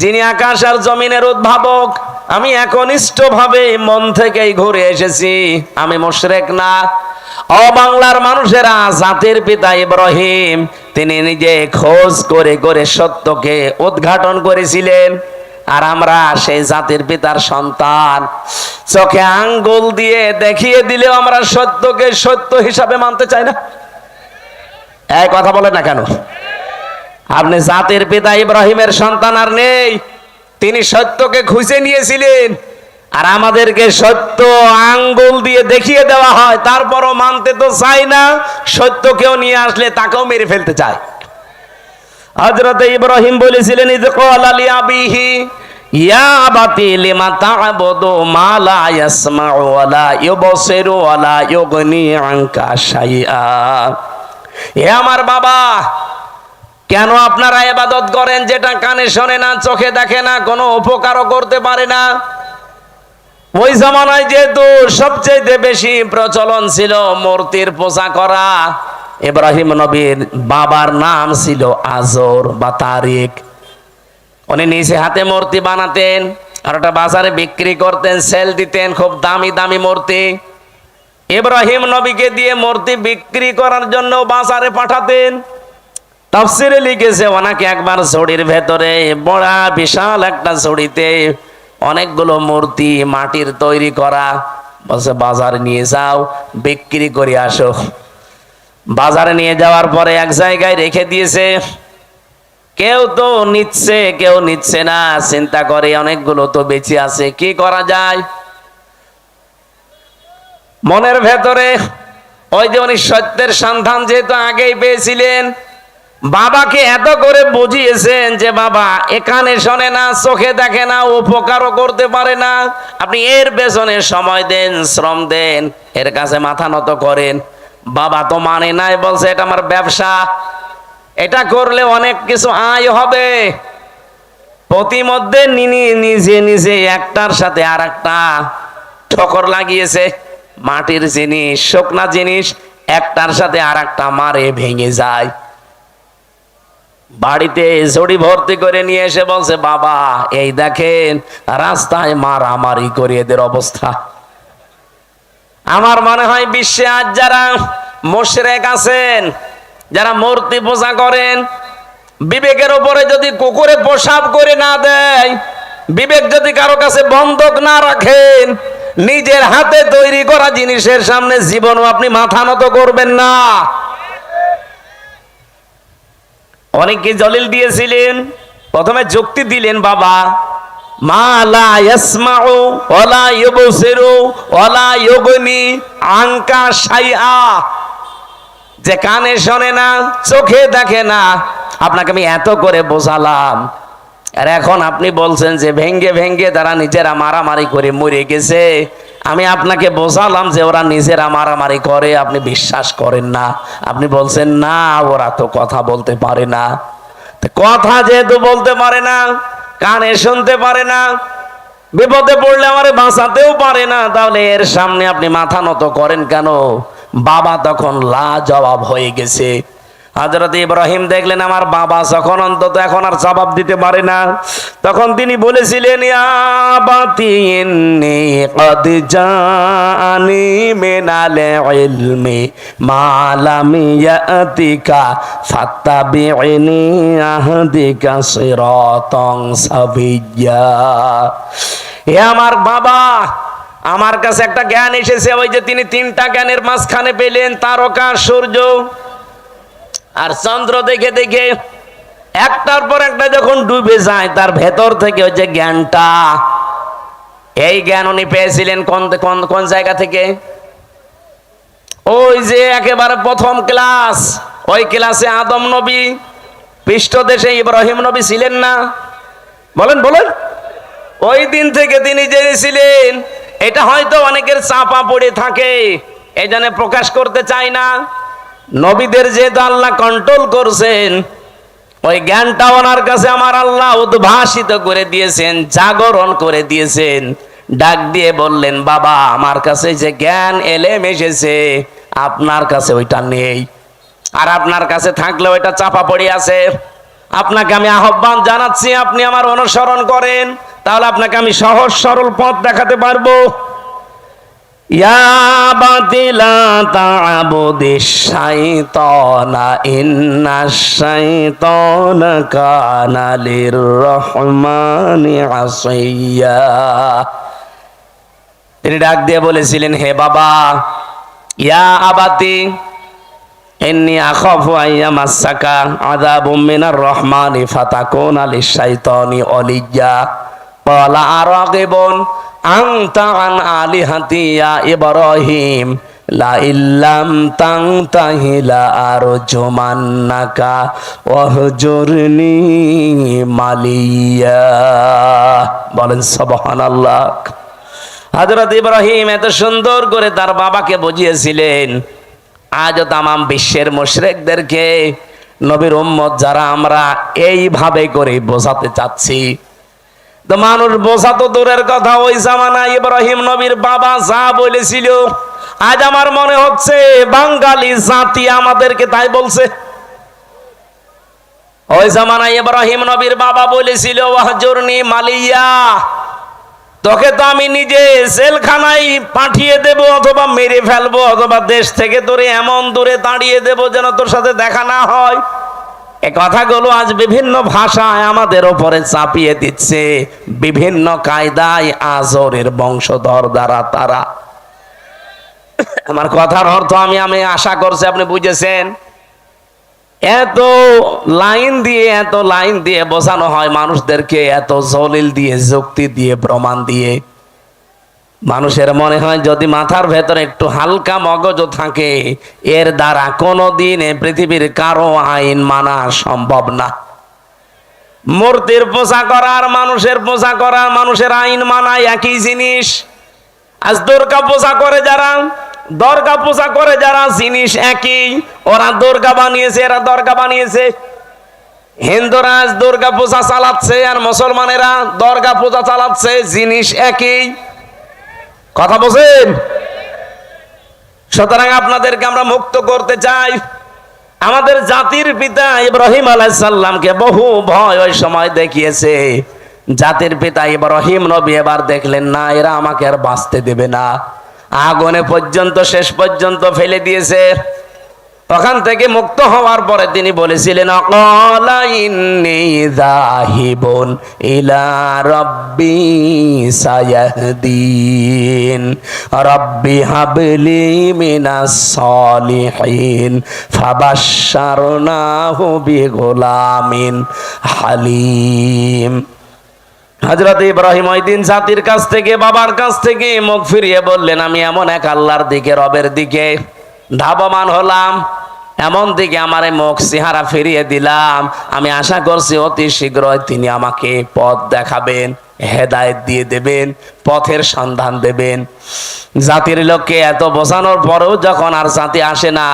যিনি আকাশ আর জমিনের উদ্ভাবক। আমি একনিষ্ঠভাবে মন থেকেই ঘুরে এসেছি, আমি মুশরিক না। ও বাংলার মানুষেরা, জাতির পিতা ইব্রাহিম তিনি নিজে খোঁজ করে করে সত্যকে উদ্ঘাটন করেছিলেন, আর আমরা সেই জাতির পিতার সন্তান। চোখে আঙ্গুল দিয়ে দেখিয়ে দিলেও আমরা সত্যকে সত্য হিসাবে মানতে চাই না। এই কথা বলেন না কেন? আপনি জাতির পিতা ইব্রাহিমের সন্তান আর নেই, তিনি সত্যকে খুঁজে নিয়েছিলেন, আর আমাদেরকে সত্য আঙ্গুল দিয়ে দেখিয়ে দেওয়া হয়, তারপরও মানতে তো চাই না। সত্যকেও নিয়ে আসলে তাকেও মেরে ফেলতে চায়। হযরত ইব্রাহিম বলেছিলেন, ইয ক্বালা লিআবিহি ইয়া আবাতি লিমা তা'বুদু মা লা ইয়াসমাউ ওয়া লা ইউবসিরু ওয়া লা ইউগনি আনকা শাইআ। হে আমার বাবা, কেন আপনারা ইবাদত করেন যেটা কানে শোনে না, চোখে দেখে না, কোনো উপকারও করতে পারে না? ওই জামানায় যেহেতু সবচেয়ে বেশি প্রচলন ছিল মূর্তির পূজা করা। ইব্রাহিম নবীর বাবার নাম ছিল আজর বা তারিক। উনি নিজে হাতে মূর্তি বানাতেন আর ওটা বাজারে বিক্রি করতেন, সেল দিতেন, খুব দামি দামি মূর্তি। ইব্রাহিম নবীকে দিয়ে মূর্তি বিক্রি করার জন্য বাজারে পাঠাতেন। তাফসিরে লিখেছে, ওনাকে একবার ঝুড়ির ভেতরে, বড়া বিশাল একটা ঝুড়িতে অনেকগুলো মূর্তি মাটির তৈরি করা, বলছে বাজারে নিয়ে যাও, বিক্রি করে আসো। বাজারে নিয়ে যাওয়ার পরে এক জায়গায় রেখে দিয়েছে। কেউ তো নিচ্ছে, কেউ নিচ্ছে না। চিন্তা করে অনেকগুলো তো বেঁচে আছে, কি করা যায়? মনের ভেতরে ওই যে উনি সত্যের সন্ধান যেহেতু আগেই পেয়েছিলেন, বাবাকে এত করে বুঝিয়েছেন যে বাবা এখানে শোনে না, চোখে দেখে না, উপকারও করতে পারে না, আপনি এর পেছনে সময় দেন, শ্রম দেন, এর কাছে মাথা নত করেন। বাবা তো মানে নাই, বলছে এটা আমার ব্যবসা, এটা করলে অনেক কিছু আয় হবে। প্রতিমধ্যে নিজে নিজে একটার সাথে আর একটা ঠোকর লাগিয়েছে। মাটির জিনিস, শুকনা জিনিস একটার সাথে আর একটা মারে ভেঙে যায়। বাড়িতে ঝুড়ি ভর্তি করে নিয়ে এসে বলছে, বাবা এই দেখেন রাস্তায় মারামারি করে এদের অবস্থা। আমার মনে হয় বিশ্বে আজ যারা মুশরিক আছেন, যারা মূর্তি পূজা করেন, বিবেকের উপরে যদি কুকুরে পেশাব করে না দেয়, বিবেক যদি কারো কাছে বন্ধক না রাখেন, নিজের হাতে তৈরি করা জিনিসের সামনে জীবনও আপনি মাথা নত করবেন না। অনেকে দলিল দিয়েছিলেন, প্রথমে যুক্তি দিলেন, বাবা মা লা ইয়াসমাউ ওয়া লা ইউবসিরু ওয়া লা ইউগনি আনকা শাইআ, যে কানে শোনে না, চোখে দেখে না, আপনাকে আমি এত করে বোঝালাম, আর এখন আপনি বলছেন যে ভেঙ্গে ভেঙ্গে তারা নিজেরা মারামারি করে মরে গেছে। আমি আপনাকে বোঝালাম যে ওরা নিজেরা মারামারি করে, আপনি বিশ্বাস করেন না। আপনি বলছেন না ওরা তো কথা বলতে পারে না। কথা যেহেতু বলতে পারে না, কানে শুনতে পারে না, বিপদে পড়লে আমারে বাঁচাতেও পারে না, তাহলে এর সামনে আপনি মাথা নত করেন কেন? বাবা তখন লাজবাব হয়ে গেছে। হযরত ইব্রাহিম দেখলেন আমার বাবা যখন অন্তত এখন আর জবাব দিতে পারে না, তখন তিনি বলেছিলেন, ইয়া আবাতি ইন্নী ক্বাদ জাআনি মিনাল ইলমি মা লাম ইয়াতিকা ফাত্তাবি'নি আহদিকা সিরাতান সাবিয়্যা। হে আমার বাবা, আমার কাছে একটা জ্ঞান এসেছে। ওই যে তিনি তিনটা জ্ঞানের মাঝখানে পেলেন, তারকা, সূর্য আর চন্দ্র দেখে দেখে একটার পর একটা যখন ডুবে যায়, তার ভেতর থেকে ওই যে জ্ঞানটা, এই জ্ঞান উনি পেয়েছিলেন কোন কোন কোন জায়গা থেকে? ওই যে একেবারে প্রথম ক্লাস, ওই ক্লাসে আদম নবী, পৃষ্ঠদেশে ইব্রাহিম নবী ছিলেন না? বলেন বলেন। ওই দিন থেকে তিনি জেনেছিলেন। এটা হয়তো অনেকের চাপা পড়ে থাকে, এই জন্য প্রকাশ করতে চাই না। নবীদের যেহেতু আল্লাহ কন্ট্রোল করছেন, ওই জ্ঞানটা ওনার কাছে আমার আল্লাহ উদ্ভাসিত করে দিয়েছেন, জাগরণ করে দিয়েছেন। ডাক দিয়ে বললেন, বাবা আমার কাছে যে জ্ঞান এলেম এসেছে, আপনার কাছে ওইটা নেই, আর আপনার কাছে থাকলে ওইটা চাপা পড়ে আছে। আপনাকে আমি আহ্বান জানাচ্ছি, আপনি আমার অনুসরণ করেন, তাহলে আপনাকে আমি সহজ সরল পথ দেখাতে পারবো। ইয়া বাতিলা তা'বুদিশ শাইতানা ইন্নাশ শাইতানা কানা লির-রহমানি আসিয়্যা। তিনি ডাক দিয়ে বলেছিলেন, হে বাবা, ইয়া আবাতি ইন্নী আখাফু আইয়ামাসসাকা আযাবুম মিনার রহমানি ফাতাকুনা লিশ-শাইতানি ওলিয়্যা। ক্বালা আরাগিবুন আনতা আন আলিহাতি ইয়া ইব্রাহিম লা ইল্লাম তানতাহি লা আরজুমান্নাকা ওয়াহজুরনি মালিয়া। বলেন সুবহানাল্লাহ। হযরত ইব্রাহিম এত সুন্দর করে তার বাবাকে বুঝিয়েছিলেন। আজও তামাম বিশ্বের মুশরিকদেরকে, নবীর উম্মত যারা আমরা এইভাবে করে বোঝাতে চাচ্ছি। তো মানুষ বোঝা তো দূরের কথা, ওই জামানায় ইব্রাহিম নবীর বাবা যা বলেছিল, আজ আমার মনে হচ্ছে বাঙালি জাতি আমাদেরকে তাই বলছে। ওই জামানায় ইব্রাহিম নবীর বাবা বলেছিল, ওয়াহজুরনি মালিয়া, তোকে তো আমি নিজে জেলখানায় পাঠিয়ে দেব, অথবা মেরে ফেলবো, অথবা দেশ থেকে তোরে এমন দূরে দাঁড়িয়ে দেব যেন তোর সাথে দেখা না হয়। এ কথাগুলো আজ বিভিন্ন ভাষায় আমাদের ওপরে চাপিয়ে দিচ্ছে, বিভিন্ন কায়দায় আজরের বংশধর দ্বারা তারা। আমার কথার অর্থ আমি আশা করছি আপনি বুঝেছেন। এত লাইন দিয়ে বোঝানো হয় মানুষদেরকে, এত জলিল দিয়ে, যুক্তি দিয়ে, প্রমাণ দিয়ে। মানুষের মনে হয় যদি মাথার ভেতরে একটু হালকা মগজ থাকে, এর দ্বারা কোনোদিন পৃথিবীর কারো আইন মানা সম্ভব না। মূর্তির পূজা করার, মানুষের পূজা করা, মানুষের আইন মানা একই জিনিস। আজ দুর্গা পূজা করে যারা, দরগা পূজা করে যারা, জিনিস একই। ওরা দুর্গা বানিয়েছে, এরা দরগা বানিয়েছে। হিন্দুরা আজ দুর্গা পূজা চালাচ্ছে, আর মুসলমানেরা দরগা পূজা চালাচ্ছে, জিনিস একই। কথা বলছেন? সুতরাং আপনাদেরকে আমরা মুক্ত করতে চাই। আমাদের জাতির পিতা ইব্রাহিম আলাইহিস সালামকে বহু ভয় ওই সময় দেখিয়েছে। জাতির পিতা ইব্রাহিম নবী এবার দেখলেন, না, এরা আমাকে আর বাঁচতে দেবে না, আগুনে পর্যন্ত শেষ পর্যন্ত ফেলে দিয়েছে। ওখান থেকে মুক্ত হওয়ার পরে তিনি বলেছিলেন, ক্বালা ইন্নী যাহিবুন ইলা রাব্বি সায়াহদিন রাব্বি হাবলি মিনাস সালিহিন ফাবাশশারনাহু বিগুলামিন হালিম। হযরত ইব্রাহিম ওই দিন জাতির কাছ থেকে, বাবার কাছ থেকে মুখ ফিরিয়ে বললেন, আমি এমন এক আল্লাহর দিকে, রবের দিকে ধাবমান হলাম, এমন দিকে আমার মুখ চেহারা ফিরিয়ে দিলাম। আমি আশা করছি অতি শীঘ্রই তিনি আমাকে পথ দেখাবেন, হেদায়েত দিয়ে দেবেন, পথের সন্ধান দেবেন। জাতির লোককে এত বোঝানোর পরেও যখন আর জাতি আসে না,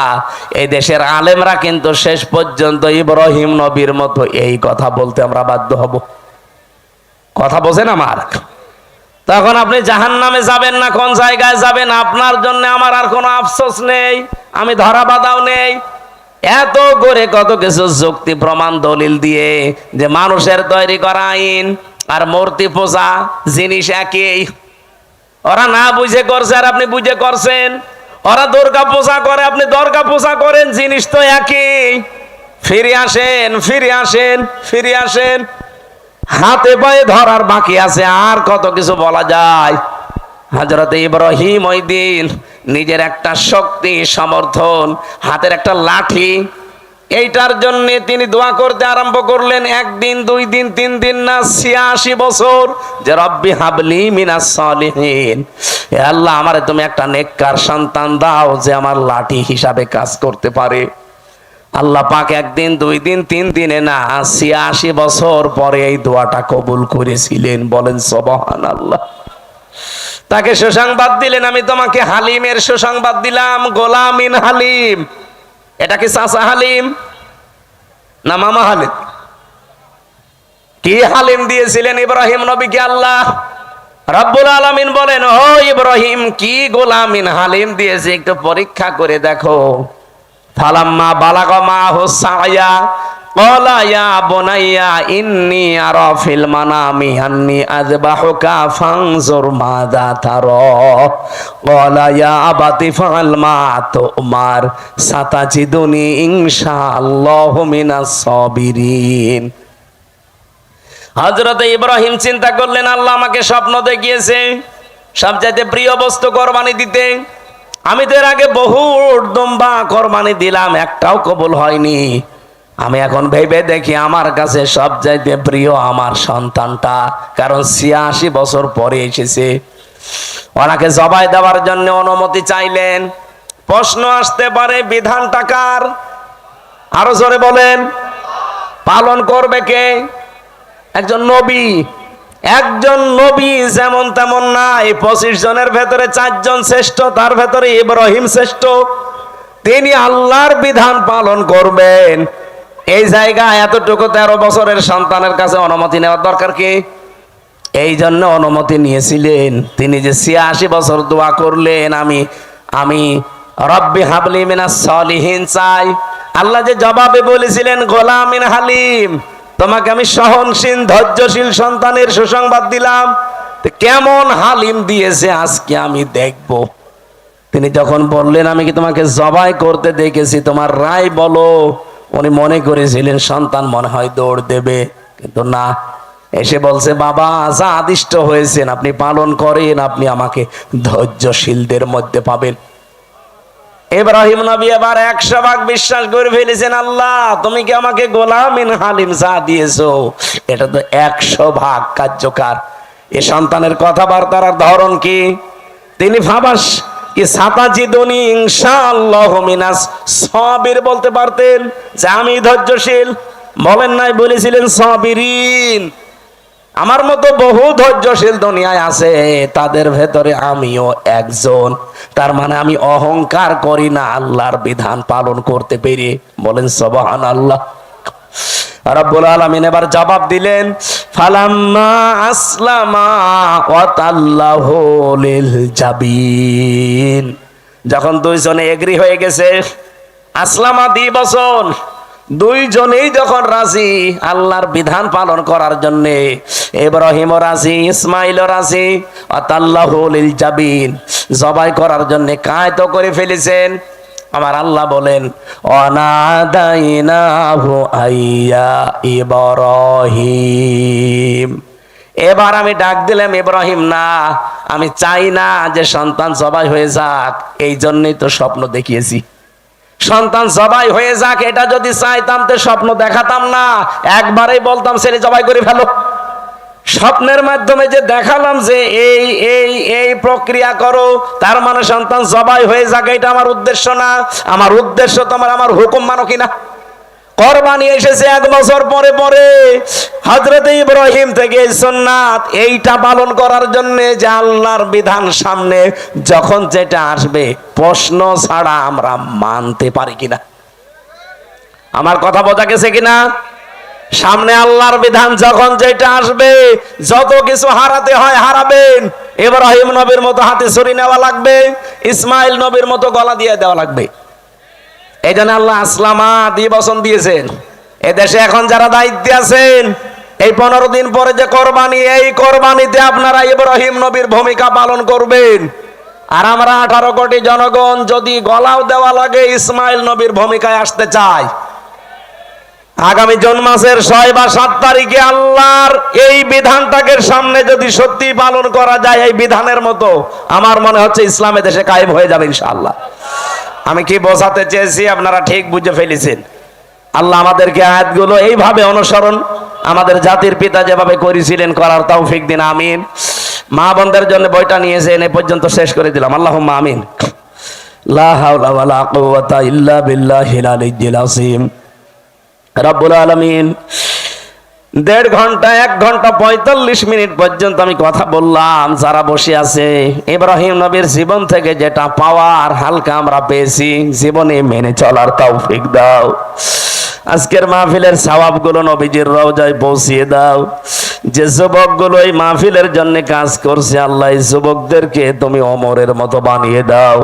এই দেশের আলেমরা কিন্তু শেষ পর্যন্ত ইব্রাহিম নবীর মতো এই কথা বলতে আমরা বাধ্য হব। কথা বোঝেন আমার? তখন আপনি জাহান্নামে যাবেন না, কোন জায়গায় যাবেন, আপনার জন্য আমার আর কোনো আফসোস নেই, আমি ধরা বাঁধাও নেই। এত করে কত কিছু যুক্তি প্রমাণ দলিল দিয়ে যে মানুষের তৈরি করা আইন আর মূর্তি পূজা জিনিস একই। ওরা না বুঝে করছে আর আপনি বুঝে করছেন। ওরা দুর্গা পূজা করে, আপনি দুর্গা পূজা করেন, জিনিস তো একই। ফিরে আসেন, ফিরে আসেন, ফিরে আসেন। হাতে পায়ে ধরার বাকি আছে, আর কত কিছু বলা যায়। হযরত ইব্রাহিম ওই দিন নিজের একটা শক্তি সমর্থন, হাতের একটা লাঠি, এইটার জন্য তিনি দোয়া করতে আরম্ভ করলেন। একদিন, 2 দিন, 3 দিন না, 86 বছর, যে রব্বি হাবলি মিনাস সালিহিন, হে আল্লাহ আমারে তুমি একটা নেককার সন্তান দাও যে আমার লাঠি হিসাবে কাজ করতে পারে। আল্লাহ পাক 1 দিন, 2 দিন, 3 দিনে না, 86 বছর পরে এই দোয়াটা কবুল করেছিলেন। বলেন সুবহানাল্লাহ। তাকে সুসংবাদ দিলেন, আমি তোমাকে হালিমের সুসংবাদ দিলাম, গোলামিন হালিম। এটা কি চাচা হালিম না মামা হালিম? কি হালিম দিয়েছিলেন ইব্রাহিম নবীকে আল্লাহ রাব্বুল আলামিন বলেন, ও ইব্রাহিম, কি গোলামিন হালিম দিয়েছে একটু পরীক্ষা করে দেখো। ফালাম্মা বালাগা মাহু সায়া ক্বালা ইয়া বুনাইয়া ইন্নী আরা ফিল মানামি আন্নী আযবাহুকা ফানজুর মাযা তারা ক্বালা ইয়া আবাতি ফাআল মা তুমার সাতাজিদুনি ইনশাআল্লাহু মিনাস সাবিরিন। হযরত ইব্রাহিম চিন্তা করলেন, আল্লাহ আমাকে স্বপ্ন দেখিয়েছে সবচাইতে প্রিয় বস্তু কোরবানি দিতে। আমি তো এর আগে বহু দুম্বা কোরবানি দিলাম, একটাও কবুল হয়নি। আমি এখন ভেবে দেখি আমার কাছে সবচাইতে প্রিয় আমার সন্তানটা, কারণ 86 বছর পরে এসেছে। ওনাকে জবাই দেওয়ার জন্য অনুমতি চাইলেন। প্রশ্ন আসতে পারে, বিধানটা কার? আরো জোরে বলেন। পালন করবে কে? একজন নবী। একজন নবী যেমন তেমন নাই। 25 জনের ভেতরে 4 জন শ্রেষ্ঠ, তার ভেতরে ইব্রাহিম শ্রেষ্ঠ। তিনি আল্লাহর বিধান পালন করবেন, এই জায়গায় এতটুকু 13 বছরের সন্তানের কাছে অনুমতি নেওয়ার দরকার কি? এই জন্য অনুমতি নিয়েছিলেন। তিনি যে 86 বছর দোয়া করলেন, আমি রব্বি হাবলি মিনাস সালিহিন চাই। আল্লাহ যে জবাবে বলেছিলেন গোলামিন হালিম, তোমাকে আমি সহনশীল ধৈর্যশীল সন্তানের সুসংবাদ দিলাম। কেমন হালিম দিয়েছে আজকে আমি দেখব। তিনি যখন বললেন, আমি কি তোমাকে জবাই করতে দেখেছি, তোমার রায় বলো। উনি মনে করেছিলেন সন্তান মনে হয় দৌড় দেবে, কিন্তু না, এসে বলছে, বাবা যা আদিষ্ট হয়েছেন আপনি পালন করেন, আপনি আমাকে ধৈর্যশীলদের মধ্যে পাবেন। ইব্রাহিম নবী এবার 100 ভাগ বিশ্বাস করে ফেলেছেন, আল্লাহ তুমি কি আমাকে গোলামিন হালিম যা দিয়েছো এটা তো 100 ভাগ কার্যকর। এ সন্তানের কথাবার্তার ধরন কি? তিনি ভাবাস কি সাতাজিদুনি ইনশাআল্লাহু মিনাস সাবির বলতে পারতেন, যে আমি ধৈর্যশীল। বলেন নাই, বলেছিলেন সাবিরিন। আমার মতো বহু ধৈর্যশীল দুনিয়ায় আছে, তাদের ভেতরে আমিও একজন। তার মানে আমি অহংকার করি না আল্লাহর বিধান পালন করতে পেরে। বলেন সুবহানাল্লাহ। রাব্বুল আলামিন এবার জবাব দিলেন, ফালাম্মা আসলামা ওয়া তাল্লাহু লিল জাবিন। যখন দুইজনে এগ্রি হয়ে গেছে, আসলামা দিবসন, দুইজনেই যখন রাজি আল্লাহর বিধান পালন করার জন্য, ইব্রাহিমও রাজি, ইসমাইলও রাজি, আতাল্লাহু লিল জাবিন, জবাই করার জন্য কায়ত করে ফেলেছেন। আমার আল্লাহ বলেন, অনাদাইনাহু আইয়া ইব্রাহিম। এবার আমি ডাক দিলাম, ইব্রাহিম না, আমি চাই না যে সন্তান জবাই হয়ে যাক, এই জন্যই তো স্বপ্ন দেখিয়েছি। সন্তান জবাই হয়ে যাক এটা যদি চাইতাম তো স্বপ্ন দেখাতাম না, একবারেই বলতাম ছেলে জবাই করে ফেলো। স্বপ্নের মাধ্যমে যে দেখালাম যে এই এই এই প্রক্রিয়া করো, তার মানে সন্তান জবাই হয়ে যাক, এটা আমার উদ্দেশ্য না। আমার উদ্দেশ্য তোমার আমার হুকুম মানো কিনা। কোরবানি এসেছে 1 বছর পরে পরে। হযরত ইব্রাহিম থেকে এই সুন্নাত এইটা পালন করার জন্য, যে আল্লাহর বিধান সামনে যখন যেটা আসবে প্রশ্ন ছাড়া আমরা মানতে পারি কিনা। আমার কথা বোঝা গেছে কিনা? সামনে আল্লাহর বিধান যখন যেটা আসবে, যত কিছু হারাতে হয় হারাবেন। ইব্রাহিম নবীর মতো হাতে ছুরি নেওয়া লাগবে, ইসমাইল নবীর মতো গলা দিয়ে দেওয়া লাগবে। এই জন্য আল্লাহ আসলামা দিয়ে বচন দিয়েছেন। এ দেশে এখন যারা দায়িত্বে আছেন, এই 15 দিন পরে যে কোরবানি, এই কোরবানিতে আপনারা ইব্রাহিম নবীর ভূমিকা পালন করবেন। আর আমরা 18 কোটি জনগণ যদি গলাও দেওয়া লাগে ইসমাইল নবীর ভূমিকায় আসতে চাই। আগামী জুন মাসের 6 বা 7 তারিখে আল্লাহর এই বিধানটাকে সামনে যদি সত্যি পালন করা যায় এই বিধানের মতো, আমার মনে হচ্ছে ইসলামে দেশে কায়েম হয়ে যাবে ইনশাআল্লাহ। আমি কি বোঝাতে চেয়েছি আপনারা ঠিক বুঝে ফেলেছেন। আল্লাহ আমাদেরকে আয়াতগুলো এইভাবে অনুসরণ আমাদের জাতির পিতা যেভাবে করেছিলেন করার তৌফিক দিন, আমিন। মা বোনদের জন্য বইটা নিয়েছেন, এ পর্যন্ত শেষ করে দিলাম। আল্লাহুম্মা আমিন। লা হাওলা ওয়ালা কুওয়াতা ইল্লা বিল্লাহিল আলিয়্যিল আযীম। রব্বুল আলামিন 1.5 ঘন্টা 1 ঘন্টা 45 মিনিট পর্যন্ত আমি কথা বললাম। যারা বসে আছে ইব্রাহিম নবীর জীবন থেকে যেটা পাওয়ার হালকা আমরা পেয়েছি, জীবনে মেনে চলার তৌফিক দাও। আজকের মাহফিলের সওয়াবগুলো নবীজির রওজায় পৌঁছিয়ে দাও। যে যুবকগুলো এই মাহফিলের জন্য কাজ করছে আল্লাহ, এই যুবকদেরকে তুমি ওমরের মতো বানিয়ে দাও।